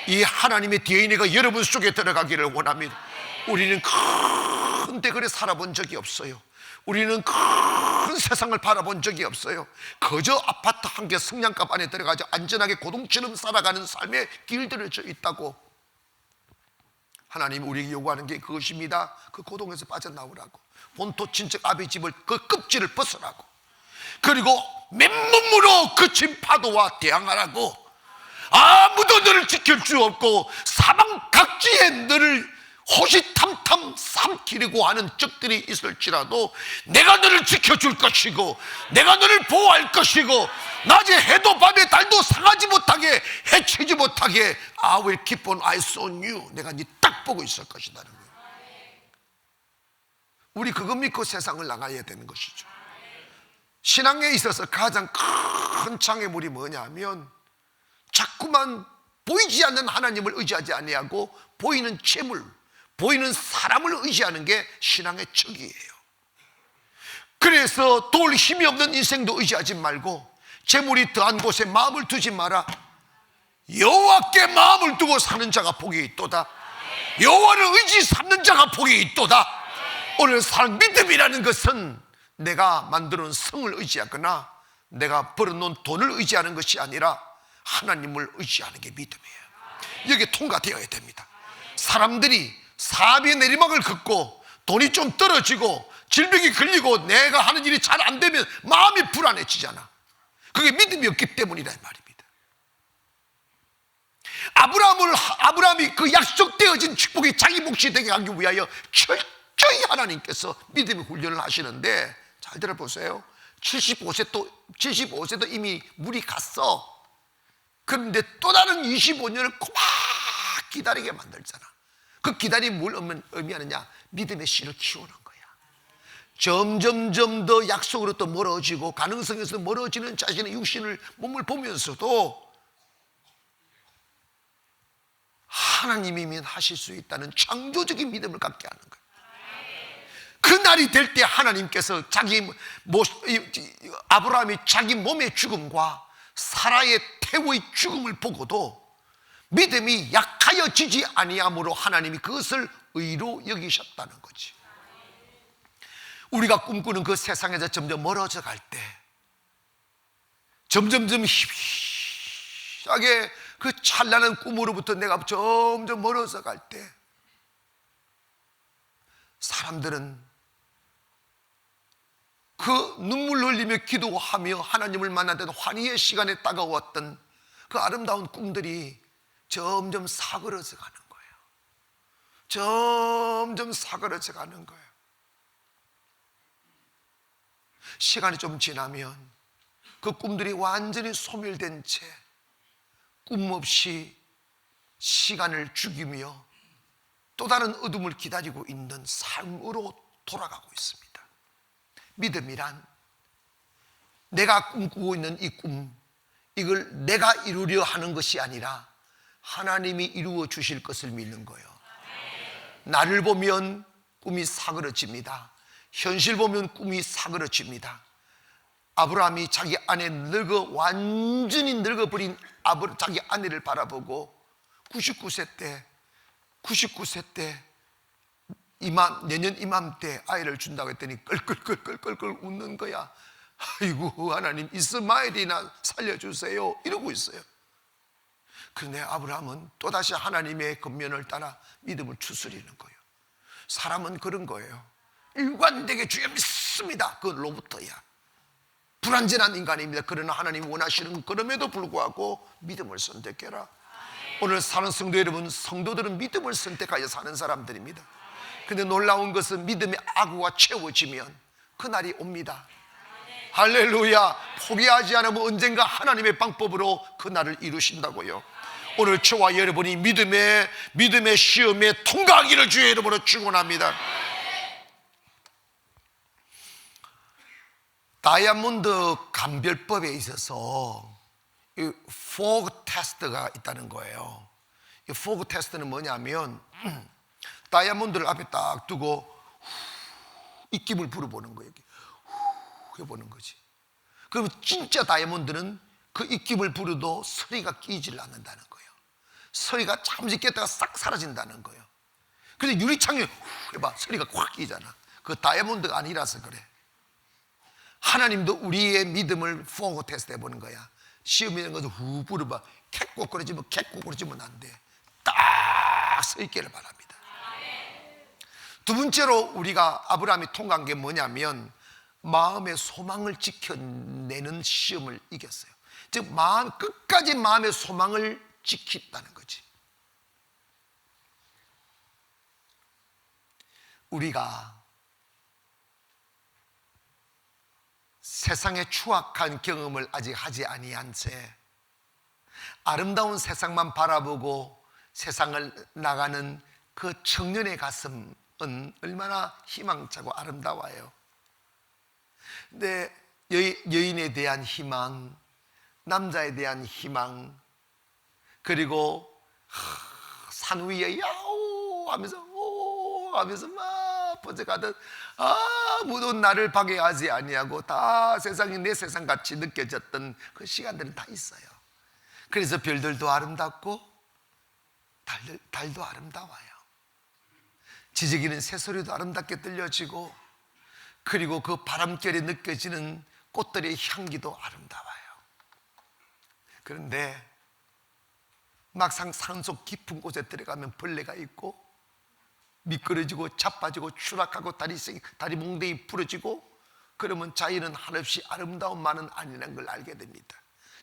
이 하나님의 DNA가 여러분 속에 들어가기를 원합니다. 우리는 큰 대궐에 살아본 적이 없어요. 우리는 큰 세상을 바라본 적이 없어요. 그저 아파트 한 개 성냥갑 안에 들어가서 안전하게 고동처럼 살아가는 삶에 길들여져 있다고. 하나님이 우리에게 요구하는 게 그것입니다. 그 고동에서 빠져나오라고. 본토 친척 아비 집을 그 껍질을 벗으라고. 그리고 맨몸으로 그친 파도와 대항하라고. 아무도 너를 지킬 수 없고 사방 각지에 너를 호시탐탐 삼키려고 하는 적들이 있을지라도 내가 너를 지켜줄 것이고 내가 너를 보호할 것이고 낮에 해도 밤에 달도 상하지 못하게 해치지 못하게 I will keep on eyes on you. 내가 네 딱 보고 있을 것이라는 거예요. 우리 그거 믿고 세상을 나가야 되는 것이죠. 신앙에 있어서 가장 큰 장애물이 뭐냐면 자꾸만 보이지 않는 하나님을 의지하지 아니하고 보이는 재물, 보이는 사람을 의지하는 게 신앙의 척이에요. 그래서 도울 힘이 없는 인생도 의지하지 말고 재물이 더한 곳에 마음을 두지 마라. 여호와께 마음을 두고 사는 자가 복이 있도다. 여호와를 의지 삼는 자가 복이 있도다. 오늘 사랑 믿음이라는 것은 내가 만들어놓은 성을 의지하거나 내가 벌어놓은 돈을 의지하는 것이 아니라 하나님을 의지하는 게 믿음이에요. 여기에 통과되어야 됩니다. 사람들이 사업의 내리막을 긋고 돈이 좀 떨어지고 질병이 걸리고 내가 하는 일이 잘 안 되면 마음이 불안해지잖아. 그게 믿음이 없기 때문이라 이 말입니다. 아브라함이 그 약속되어진 축복이 자기 몫이 되게 하기 위하여 철저히 하나님께서 믿음의 훈련을 하시는데 잘 들어보세요. 75세도 이미 물이 갔어. 그런데 또 다른 25년을 고막 기다리게 만들잖아. 그 기다림이 뭘 의미하느냐? 믿음의 씨를 키우는 거야. 점점점 더 약속으로부터 멀어지고 가능성에서 멀어지는 자신의 육신을 몸을 보면서도 하나님이면 하실 수 있다는 창조적인 믿음을 갖게 하는 거예요. 그 날이 될 때 하나님께서 아브라함이 자기 몸의 죽음과 사라의 태우의 죽음을 보고도 믿음이 약하여지지 아니함으로 하나님이 그것을 의로 여기셨다는 거지. 우리가 꿈꾸는 그 세상에서 점점 멀어져 갈 때, 점점점 희미하게 그 찬란한 꿈으로부터 내가 점점 멀어져 갈 때, 사람들은 그 눈물 흘리며 기도하며 하나님을 만나던 환희의 시간에 다가왔던 그 아름다운 꿈들이 점점 사그러져 가는 거예요. 점점 사그러져 가는 거예요. 시간이 좀 지나면 그 꿈들이 완전히 소멸된 채 꿈 없이 시간을 죽이며 또 다른 어둠을 기다리고 있는 삶으로 돌아가고 있습니다. 믿음이란 내가 꿈꾸고 있는 이 꿈, 이걸 내가 이루려 하는 것이 아니라 하나님이 이루어 주실 것을 믿는 거예요. 나를 보면 꿈이 사그러집니다. 현실 보면 꿈이 사그러집니다. 아브라함이 자기 아내 완전히 늙어버린 자기 아내를 바라보고 99세 때 내년 이맘때 아이를 준다고 했더니 끌끌끌끌끌 웃는 거야. 아이고 하나님 이스마엘이나 살려주세요 이러고 있어요. 그런데 아브라함은 또다시 하나님의 권면을 따라 믿음을 추스리는 거예요. 사람은 그런 거예요. 일관되게 주여 믿습니다. 그로부터야 불완전한 인간입니다. 그러나 하나님 원하시는 그럼에도 불구하고 믿음을 선택해라. 오늘 사는 성도 여러분, 성도들은 믿음을 선택하여 사는 사람들입니다. 근데 놀라운 것은 믿음의 아구가 채워지면 그날이 옵니다. 할렐루야. 포기하지 않으면 언젠가 하나님의 방법으로 그날을 이루신다고요. 오늘 저와 여러분이 믿음의 시험에 통과하기를 주의 이름으로 축원합니다. 다이아몬드 감별법에 있어서 이 포그 테스트가 있다는 거예요. 이 포그 테스트는 뭐냐면 다이아몬드를 앞에 딱 두고 입김을 불어보는 거예요. 해보는 거지. 그러면 진짜 다이아몬드는 그 입김을 불어도 서리가 끼질 않는다는 거예요. 서리가 잠시 깼다가 싹 사라진다는 거예요. 그래서 유리창에 해봐, 서리가 꽉 끼잖아. 그 다이아몬드가 아니라서 그래. 하나님도 우리의 믿음을 포그 테스트 해보는 거야. 시험이라는 것을 후 불어봐. 캣꼬꾸러지면 안 돼. 딱 서 있기를 바랍니다. 두 번째로 우리가 아브라함이 통과한 게 뭐냐면 마음의 소망을 지켜내는 시험을 이겼어요. 즉 끝까지 마음의 소망을 지켰다는 거지. 우리가 세상의 추악한 경험을 아직 하지 아니한 채 아름다운 세상만 바라보고 세상을 나가는 그 청년의 가슴은 얼마나 희망차고 아름다워요. 근데 여인에 대한 희망, 남자에 대한 희망, 그리고 산 위에 야오 하면서 오 하면서 막 번쩍하듯 아무도 나를 방해하지 아니하고 다 세상이 내 세상같이 느껴졌던 그 시간들은 다 있어요. 그래서 별들도 아름답고 달도 아름다워요. 지저귀는 새소리도 아름답게 들려지고, 그리고 그 바람결에 느껴지는 꽃들의 향기도 아름다워요. 그런데 막상 산속 깊은 곳에 들어가면 벌레가 있고 미끄러지고 자빠지고 추락하고 다리 몽둥이 부러지고, 그러면 자연은 한없이 아름다움만은 아니라는 걸 알게 됩니다.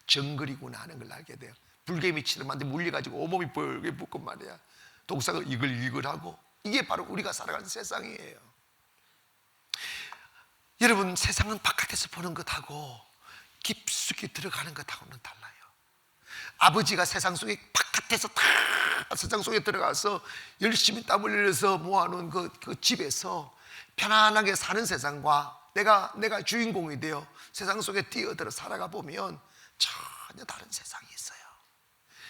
정글이구나 하는 걸 알게 돼요. 불개미처럼 한테 물려가지고 온몸이 벌게 붓고 말이야. 독사가 이글이글하고, 이게 바로 우리가 살아가는 세상이에요. 여러분, 세상은 바깥에서 보는 것하고 깊숙이 들어가는 것하고는 달라요. 아버지가 세상 속에 바깥에서 다 세상 속에 들어가서 열심히 땀 흘려서 모아놓은 그 집에서 편안하게 사는 세상과 내가 주인공이 되어 세상 속에 뛰어들어 살아가 보면 전혀 다른 세상이 있어요.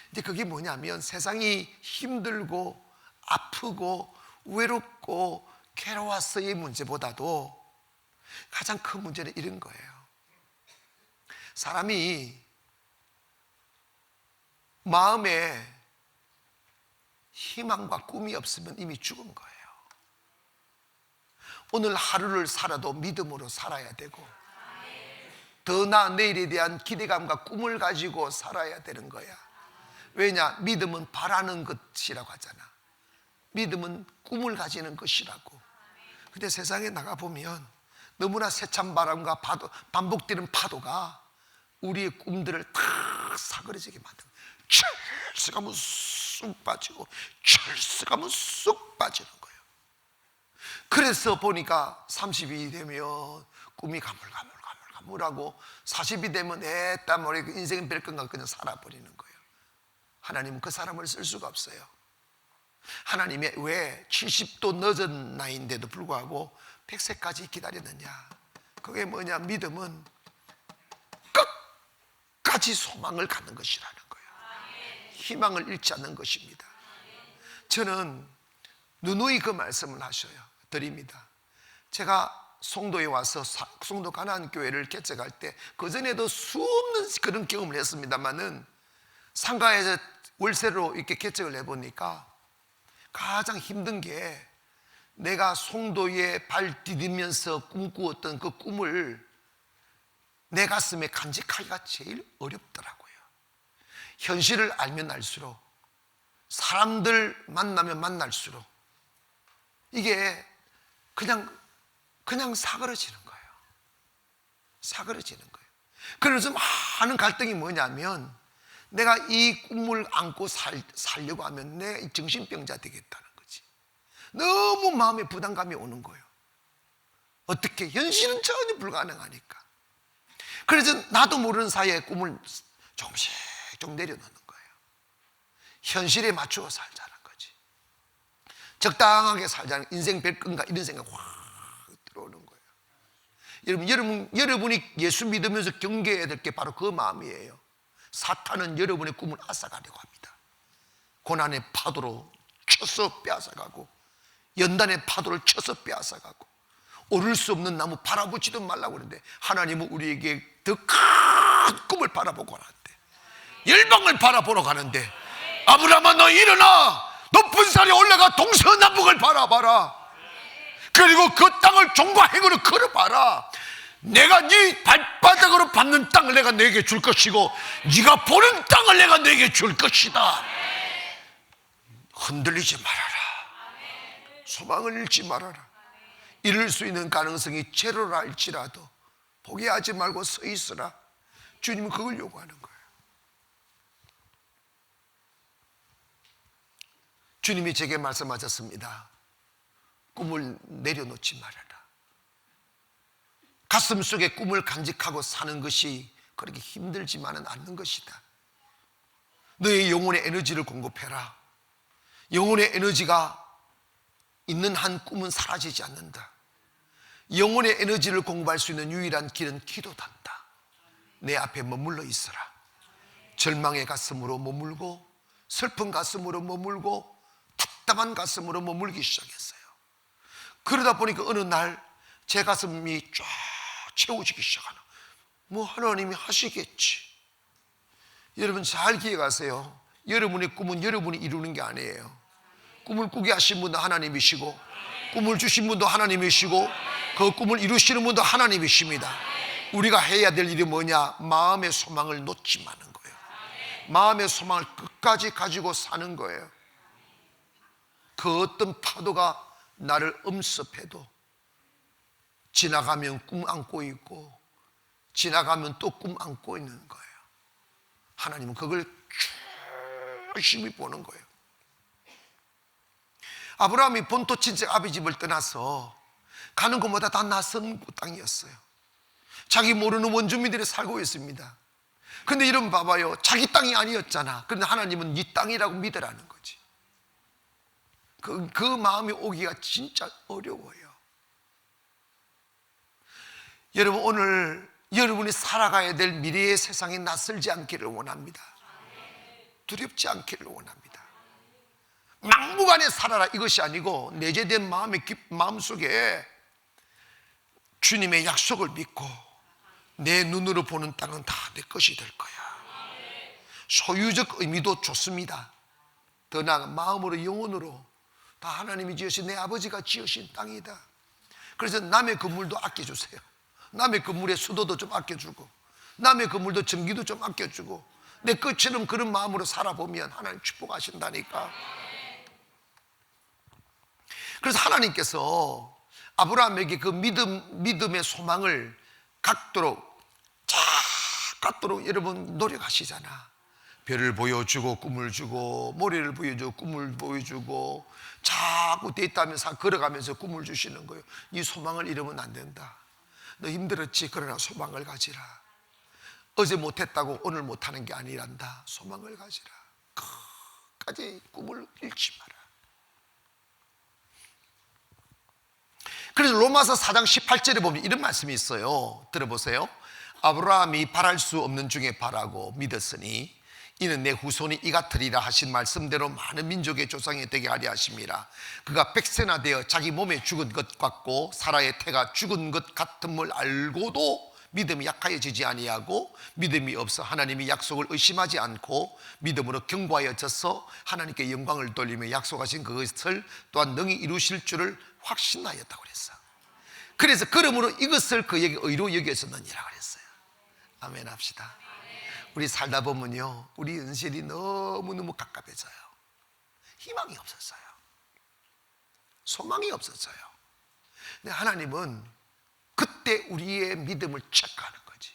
근데 그게 뭐냐면 세상이 힘들고 아프고 외롭고 괴로웠어의 문제보다도 가장 큰 문제는 이런 거예요. 사람이 마음에 희망과 꿈이 없으면 이미 죽은 거예요. 오늘 하루를 살아도 믿음으로 살아야 되고, 더 나은 내일에 대한 기대감과 꿈을 가지고 살아야 되는 거야. 왜냐? 믿음은 바라는 것이라고 하잖아. 믿음은 꿈을 가지는 것이라고. 근데 세상에 나가보면 너무나 세찬 바람과 반복되는 파도가 우리의 꿈들을 다 사그러지게 만든 거예요. 철썩하면 쑥 빠지고 철썩하면 쑥 빠지는 거예요. 그래서 보니까 30이 되면 꿈이 가물가물하고 40이 되면 애따 머리 인생은 별건가 그냥 살아버리는 거예요. 하나님은 그 사람을 쓸 수가 없어요. 하나님이 왜 70도 늦은 나이인데도 불구하고 100세까지 기다렸느냐? 그게 뭐냐? 믿음은 끝까지 소망을 갖는 것이라는 거예요. 희망을 잃지 않는 것입니다. 저는 누누이 그 말씀을 하셔요. 드립니다. 제가 송도에 와서 송도 가나안교회를 개척할 때 그전에도 수없는 그런 경험을 했습니다만은 상가에서 월세로 이렇게 개척을 해보니까 가장 힘든 게 내가 송도에 발 디디면서 꿈꾸었던 그 꿈을 내 가슴에 간직하기가 제일 어렵더라고요. 현실을 알면 알수록, 사람들 만나면 만날수록 이게 그냥 사그러지는 거예요. 사그러지는 거예요. 그래서 많은 갈등이 뭐냐면 내가 이 꿈을 안고 살려고 하면 내 정신병자 되겠다는 거지. 너무 마음에 부담감이 오는 거예요. 어떻게? 현실은 전혀 불가능하니까. 그래서 나도 모르는 사이에 꿈을 조금씩 좀 내려놓는 거예요. 현실에 맞추어 살자는 거지. 적당하게 살자는, 인생 별건가 이런 생각 확 들어오는 거예요. 여러분이 예수 믿으면서 경계해야 될 게 바로 그 마음이에요. 사탄은 여러분의 꿈을 앗아가려고 합니다. 고난의 파도로 쳐서 빼앗아가고, 연단의 파도를 쳐서 빼앗아가고, 오를 수 없는 나무 바라보지도 말라고 그러는데 하나님은 우리에게 더 큰 꿈을 바라보고 가는데, 열방을 바라보러 가는데, 아브라함아 너 일어나 높은 산에 올라가 동서남북을 바라봐라. 그리고 그 땅을 종과 행으로 걸어봐라. 내가 네 발바닥으로 밟는 땅을 내가 너에게 줄 것이고 네가 보는 땅을 내가 너에게 줄 것이다. 흔들리지 말아라. 소망을 잃지 말아라. 이룰 수 있는 가능성이 제로라 할지라도 포기하지 말고 서 있으라. 주님은 그걸 요구하는 거예요. 주님이 제게 말씀하셨습니다. 꿈을 내려놓지 말아라. 가슴 속에 꿈을 간직하고 사는 것이 그렇게 힘들지만은 않는 것이다. 너의 영혼의 에너지를 공급해라. 영혼의 에너지가 있는 한 꿈은 사라지지 않는다. 영혼의 에너지를 공부할 수 있는 유일한 길은 기도단다. 내 앞에 머물러 있어라. 절망의 가슴으로 머물고, 슬픈 가슴으로 머물고, 답답한 가슴으로 머물기 시작했어요. 그러다 보니까 어느 날 제 가슴이 쫙 채워지기 시작하나. 뭐 하나님이 하시겠지. 여러분 잘 기억하세요. 여러분의 꿈은 여러분이 이루는 게 아니에요. 꿈을 꾸게 하신 분도 하나님이시고, 꿈을 주신 분도 하나님이시고, 그 꿈을 이루시는 분도 하나님이십니다. 우리가 해야 될 일이 뭐냐? 마음의 소망을 놓지 마는 거예요. 마음의 소망을 끝까지 가지고 사는 거예요. 그 어떤 파도가 나를 엄습해도 지나가면 꿈 안고 있고, 지나가면 또 꿈 안고 있는 거예요. 하나님은 그걸 열심히 보는 거예요. 아브라함이 본토 친척 아비 집을 떠나서 가는 곳마다 다 낯선 땅이었어요. 자기 모르는 원주민들이 살고 있습니다. 그런데 이런 봐봐요. 자기 땅이 아니었잖아. 그런데 하나님은 네 땅이라고 믿으라는 거지. 그 마음이 오기가 진짜 어려워요. 여러분 오늘 여러분이 살아가야 될 미래의 세상이 낯설지 않기를 원합니다. 두렵지 않기를 원합니다. 막무가내 살아라 이것이 아니고 내재된 마음속에 주님의 약속을 믿고 내 눈으로 보는 땅은 다 내 것이 될 거야. 소유적 의미도 좋습니다. 더 나아가 마음으로 영혼으로 다 하나님이 지으신 내 아버지가 지으신 땅이다. 그래서 남의 건물도 아껴주세요. 남의 건물의 수도도 좀 아껴주고, 남의 건물도 전기도 좀 아껴주고, 내 것처럼 그런 마음으로 살아보면 하나님 축복하신다니까. 그래서 하나님께서 아브라함에게 그 믿음의 소망을 갖도록 여러분 노력하시잖아. 별을 보여주고 꿈을 주고, 모래를 보여주고 꿈을 보여주고, 자꾸 데이트하면서 걸어가면서 꿈을 주시는 거예요. 네 소망을 잃으면 안 된다. 너 힘들었지? 그러나 소망을 가지라. 어제 못했다고 오늘 못하는 게 아니란다. 소망을 가지라. 끝까지 꿈을 잃지 마라. 그래서 로마서 4장 18절에 보면 이런 말씀이 있어요. 들어보세요. 아브라함이 바랄 수 없는 중에 바라고 믿었으니 이는 내 후손이 이같으리라 하신 말씀대로 많은 민족의 조상이 되게 하려 하심이라. 그가 백세나 되어 자기 몸에 죽은 것 같고 사라의 태가 죽은 것 같음을 알고도 믿음이 약하여지지 아니하고 믿음이 없어 하나님이 약속을 의심하지 않고 믿음으로 견고하여져서 하나님께 영광을 돌리며 약속하신 그것을 또한 능히 이루실 줄을 확신하였다고 그랬어. 그래서 그러므로 이것을 그에게 의로 여겼었느니라 그랬어요. 아멘 합시다. 우리 살다 보면요, 우리 현실이 너무너무 갑갑해져요. 희망이 없었어요. 소망이 없었어요. 근데 하나님은 그때 우리의 믿음을 체크하는 거지.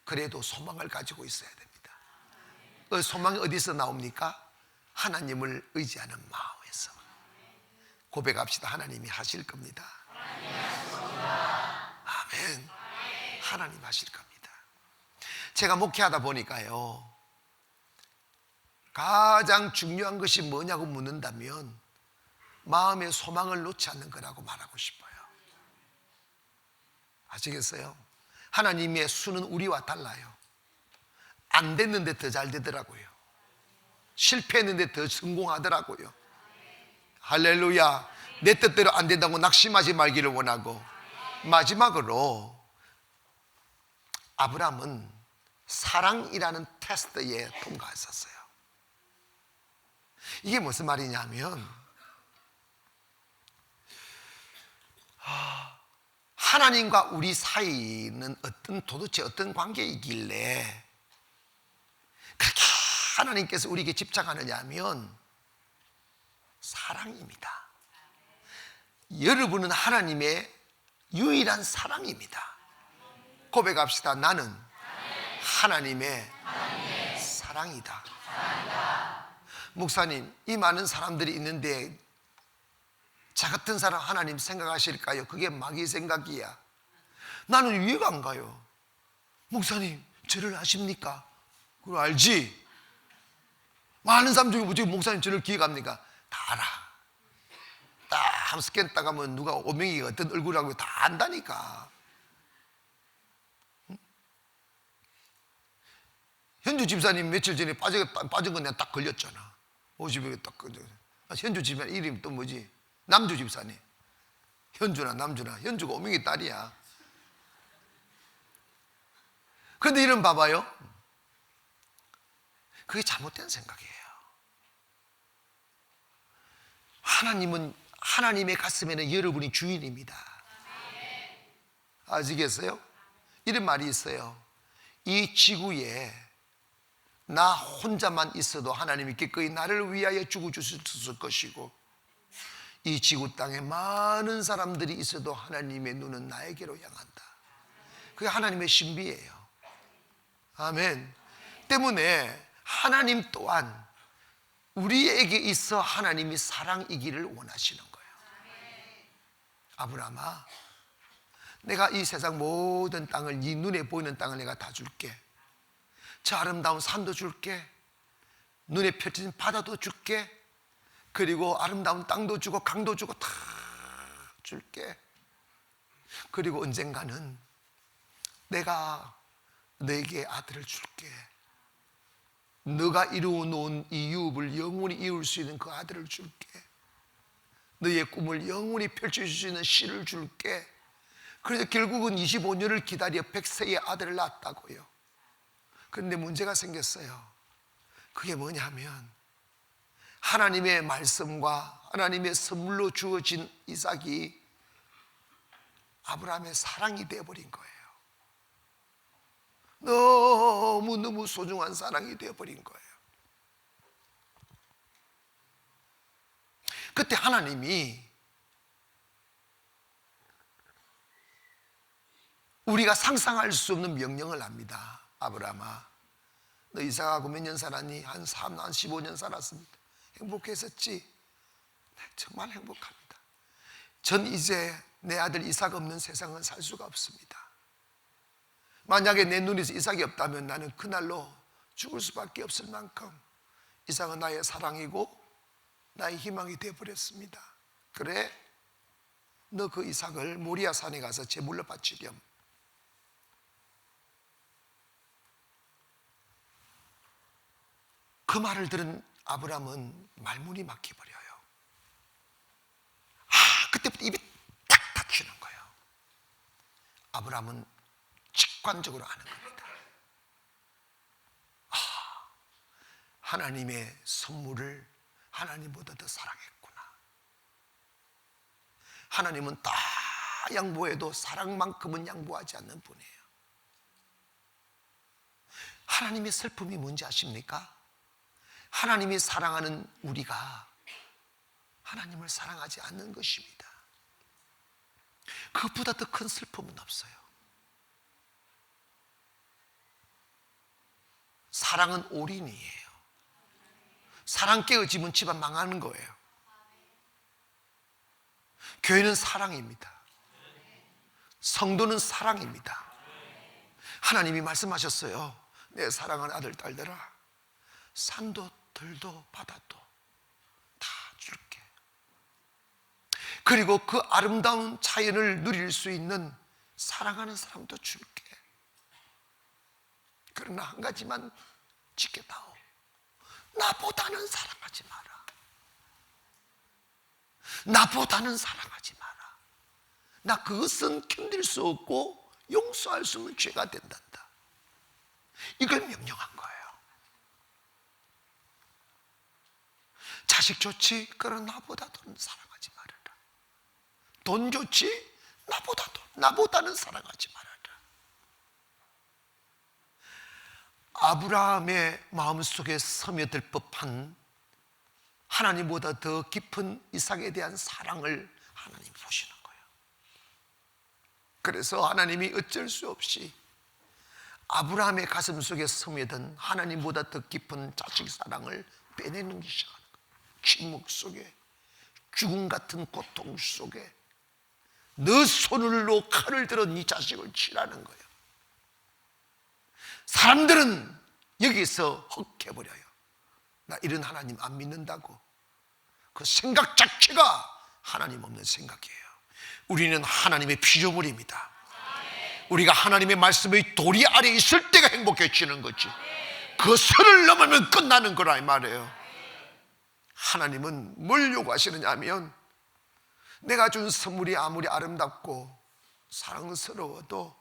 그래도 소망을 가지고 있어야 됩니다. 그 소망이 어디서 나옵니까? 하나님을 의지하는 마음에서. 고백합시다. 하나님이 하실 겁니다. 아멘. 하나님 하실 겁니다. 제가 목회하다 보니까요, 가장 중요한 것이 뭐냐고 묻는다면 마음의 소망을 놓지 않는 거라고 말하고 싶어요. 아시겠어요? 하나님의 수는 우리와 달라요. 안 됐는데 더 잘 되더라고요. 실패했는데 더 성공하더라고요. 할렐루야. 내 뜻대로 안 된다고 낙심하지 말기를 원하고, 마지막으로 아브라함은 사랑이라는 테스트에 통과했었어요. 이게 무슨 말이냐면, 하나님과 우리 사이는 도대체 어떤 관계이길래 그렇게 하나님께서 우리에게 집착하느냐 하면 사랑입니다. 여러분은 하나님의 유일한 사랑입니다. 고백합시다. 나는 하나님의 사랑이다. 목사님, 이 많은 사람들이 있는데 저 같은 사람 하나님 생각하실까요? 그게 마귀 생각이야. 나는 이해가 안 가요. 목사님, 저를 아십니까? 그걸 알지? 많은 사람 중에 어떻게 목사님 저를 기억합니까? 다 알아. 딱 한번 스캔 딱 하면 누가 오명이가 어떤 얼굴이라고 다 안다니까. 현주 집사님 며칠 전에 빠진 건 내가 딱 걸렸잖아. 50에 딱 걸렸. 현주 집사님 이름이 또 뭐지? 남주 집사님. 현주나 남주나. 현주가 오명이 딸이야. 그런데 이름 봐봐요. 그게 잘못된 생각이에요. 하나님은, 하나님의 가슴에는 여러분이 주인입니다. 아시겠어요? 이런 말이 있어요. 이 지구에 나 혼자만 있어도 하나님이 기꺼이 나를 위하여 죽어주셨을 것이고, 이 지구 땅에 많은 사람들이 있어도 하나님의 눈은 나에게로 향한다. 그게 하나님의 신비예요. 아멘. 때문에 하나님 또한 우리에게 있어 하나님이 사랑이기를 원하시는 거예요. 아브라함아, 내가 이 세상 모든 땅을, 네 눈에 보이는 땅을 내가 다 줄게. 저 아름다운 산도 줄게. 눈에 펼쳐진 바다도 줄게. 그리고 아름다운 땅도 주고 강도 주고 다 줄게. 그리고 언젠가는 내가 너에게 아들을 줄게. 너가 이루어 놓은 이 유업을 영원히 이룰 수 있는 그 아들을 줄게. 너의 꿈을 영원히 펼칠 수 있는 씨를 줄게. 그래서 결국은 25년을 기다려 100세의 아들을 낳았다고요. 그런데 문제가 생겼어요. 그게 뭐냐면 하나님의 말씀과 하나님의 선물로 주어진 이삭이 아브라함의 사랑이 되어버린 거예요. 너무너무 소중한 사랑이 되어버린 거예요. 그때 하나님이 우리가 상상할 수 없는 명령을 합니다. 아브라함아, 너 이삭하고 몇 년 살았니? 한 15년 살았습니다. 행복했었지? 네, 정말 행복합니다. 전 이제 내 아들 이삭 없는 세상은 살 수가 없습니다. 만약에 내 눈에서 이삭이 없다면 나는 그날로 죽을 수밖에 없을 만큼 이삭은 나의 사랑이고 나의 희망이 되어버렸습니다. 그래, 너 그 이삭을 모리아 산에 가서 제물로 바치렴. 그 말을 들은 아브라함은 말문이 막혀버려요. 그때부터 입이 탁 닫히는 거예요. 아브라함은 직관적으로 아는 겁니다. 하나님의 선물을 하나님보다 더 사랑했구나. 하나님은 다 양보해도 사랑만큼은 양보하지 않는 분이에요. 하나님의 슬픔이 뭔지 아십니까? 하나님이 사랑하는 우리가 하나님을 사랑하지 않는 것입니다. 그것보다 더 큰 슬픔은 없어요. 사랑은 올인이에요. 사랑 깨어지면 집안 망하는 거예요. 교회는 사랑입니다. 성도는 사랑입니다. 하나님이 말씀하셨어요. 내 사랑하는 아들 딸들아, 산도 들도 바다도 다 줄게. 그리고 그 아름다운 자연을 누릴 수 있는 사랑하는 사람도 줄게. 그러나 한 가지만 지켜다오. 나보다는 사랑하지 마라. 나보다는 사랑하지 마라. 나 그것은 견딜 수 없고 용서할 수 없는 죄가 된단다. 이걸 명령한 거예요. 자식 좋지? 그러나 나보다는 사랑하지 말아라. 돈 좋지? 나보다는 사랑하지 말아라. 아브라함의 마음속에 스며들 법한 하나님보다 더 깊은 이삭에 대한 사랑을 하나님 보시는 거예요. 그래서 하나님이 어쩔 수 없이 아브라함의 가슴 속에 스며든 하나님보다 더 깊은 자식 사랑을 빼내는 시작하는 거예요. 침묵 속에, 죽음 같은 고통 속에 너 손으로 칼을 들어 네 자식을 치라는 거예요. 사람들은 여기서 헉해버려요. 나 이런 하나님 안 믿는다고. 그 생각 자체가 하나님 없는 생각이에요. 우리는 하나님의 피조물입니다. 우리가 하나님의 말씀의 도리 아래 있을 때가 행복해지는 거지. 그 선을 넘으면 끝나는 거라 이 말이에요. 하나님은 뭘 요구하시느냐 하면 내가 준 선물이 아무리 아름답고 사랑스러워도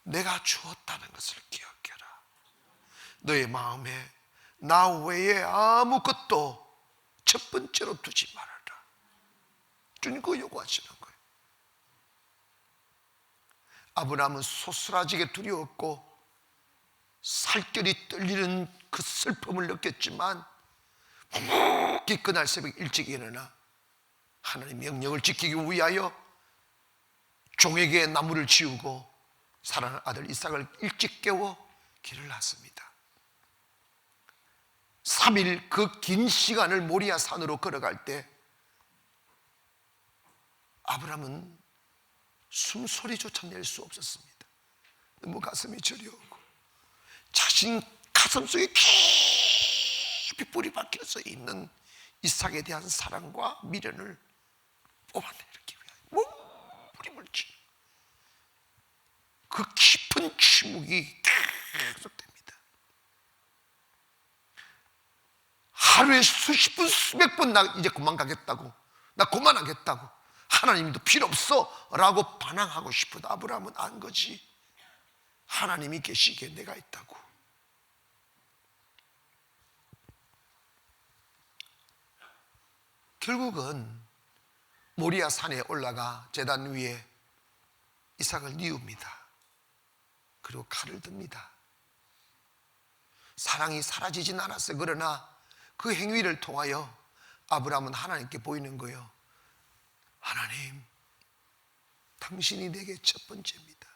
내가 주었다는 것을 기억해라. 너의 마음에 나 외에 아무것도 첫 번째로 두지 말아라. 주님 그거 요구하시는 거예요. 아브라함은 소스라지게 두려웠고 살결이 떨리는 그 슬픔을 느꼈지만 그날 새벽 일찍 일어나 하나님 명령을 지키기 위하여 종에게 나무를 지우고 사랑하는 아들 이삭을 일찍 깨워 길을 났습니다. 3일 그 긴 시간을 모리아 산으로 걸어갈 때 아브라함은 숨소리조차 낼 수 없었습니다. 너무 가슴이 저려오고 자신 가슴속에 깊이 뿌리 박혀서 있는 이삭에 대한 사랑과 미련을 뽑아내기 위하여 몸부림을 치는 그 깊은 침묵이 계속됩니다. 하루에 수십 분 수백 번 나 이제 그만 가겠다고, 나 그만하겠다고, 하나님도 필요 없어 라고 반항하고 싶어도 아브라함은 안 거지. 하나님이 계시기에 내가 있다고. 결국은 모리아 산에 올라가 제단 위에 이삭을 뉘웁니다. 그리고 칼을 듭니다. 사랑이 사라지진 않았어요. 그러나 그 행위를 통하여 아브라함은 하나님께 보이는 거예요. 하나님, 당신이 내게 첫 번째입니다.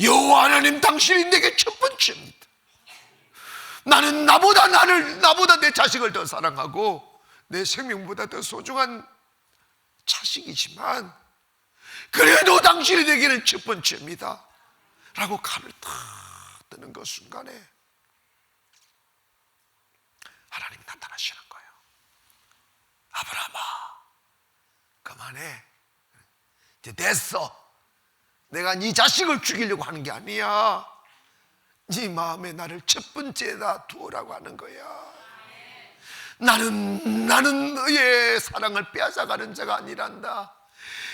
여호와 하나님, 당신이 내게 첫 번째입니다. 나는 나보다 내 자식을 더 사랑하고 내 생명보다 더 소중한 자식이지만 그래도 당신이 되기는 첫 번째입니다 라고 칼을 탁 드는 그 순간에 하나님이 나타나시는 거예요. 아브라함아, 그만해. 이제 됐어. 내가 네 자식을 죽이려고 하는 게 아니야. 네 마음에 나를 첫 번째에다 두으라고 하는 거야. 나는 너의 사랑을 빼앗아가는 자가 아니란다.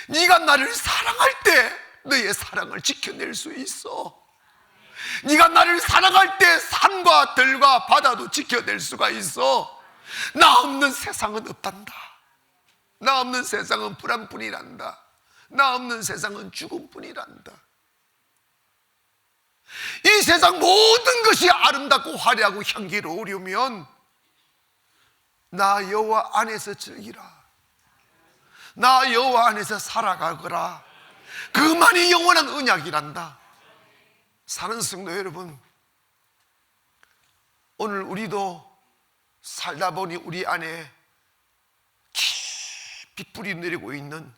네가 나를 사랑할 때 너의 사랑을 지켜낼 수 있어. 네가 나를 사랑할 때 산과 들과 바다도 지켜낼 수가 있어. 나 없는 세상은 없단다. 나 없는 세상은 불안뿐이란다. 나 없는 세상은 죽음뿐이란다. 이 세상 모든 것이 아름답고 화려하고 향기로우려면 나 여호와 안에서 즐기라. 나 여호와 안에서 살아가거라. 그만이 영원한 언약이란다. 사는 성도 여러분, 오늘 우리도 살다 보니 우리 안에 깊이 뿌리 내리고 있는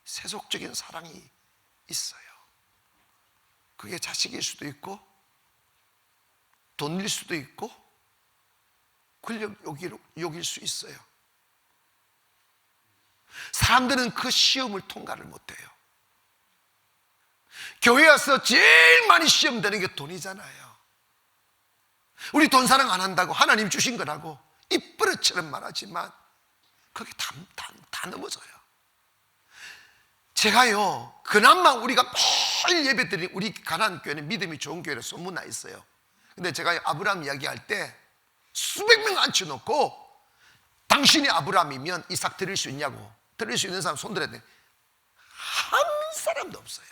세속적인 사랑이 있어요. 그게 자식일 수도 있고 돈일 수도 있고 권력 욕일 수 있어요. 사람들은 그 시험을 통과를 못해요. 교회 와서 제일 많이 시험되는 게 돈이잖아요. 우리 돈 사랑 안 한다고 하나님 주신 거라고 입버릇처럼 말하지만 그게 다 넘어져요. 제가요, 그나마 우리가 매일 예배드린 우리 가나안 교회는 믿음이 좋은 교회로 소문나 있어요. 근데 제가 아브라함 이야기할 때 수백 명 앉혀놓고 당신이 아브라함이면 이삭 드릴 수 있냐고, 드릴 수 있는 사람 손 들어야 돼. 한 사람도 없어요.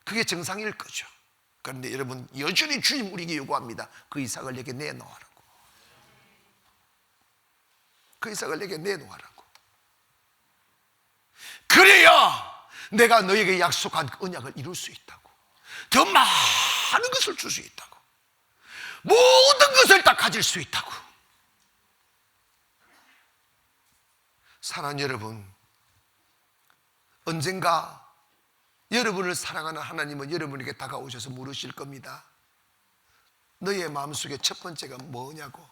그게 정상일 거죠. 그런데 여러분, 여전히 주님 우리에게 요구합니다. 그 이삭을 내게 내놓으라고. 그 이삭을 내게 내놓으라고. 그래야 내가 너에게 약속한 그 언약을 이룰 수 있다고. 더 많은 것을 줄 수 있다고. 모든 것을 다 가질 수 있다고. 사랑하는 여러분, 언젠가 여러분을 사랑하는 하나님은 여러분에게 다가오셔서 물으실 겁니다. 너의 마음속에 첫 번째가 뭐냐고.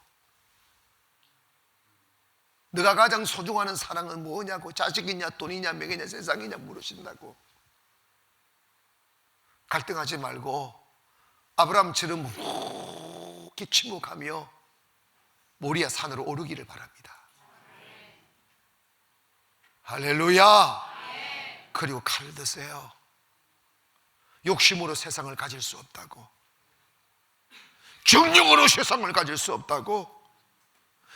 너가 가장 소중하는 사랑은 뭐냐고. 자식이냐 돈이냐 명예냐 세상이냐 물으신다고. 갈등하지 말고 아브라함처럼 묵묵히 침묵하며 모리아 산으로 오르기를 바랍니다. 할렐루야. 그리고 칼을 드세요. 욕심으로 세상을 가질 수 없다고, 정욕으로 세상을 가질 수 없다고,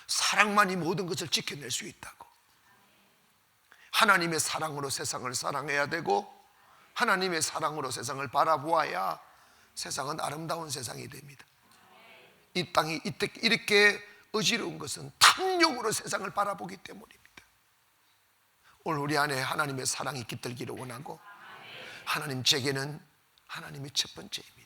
사랑만이 모든 것을 지켜낼 수 있다고. 하나님의 사랑으로 세상을 사랑해야 되고 하나님의 사랑으로 세상을 바라보아야 세상은 아름다운 세상이 됩니다. 이 땅이 이렇게 어지러운 것은 탐욕으로 세상을 바라보기 때문입니다. 오늘 우리 안에 하나님의 사랑이 깃들기를 원하고, 하나님 제게는 하나님이 첫 번째입니다.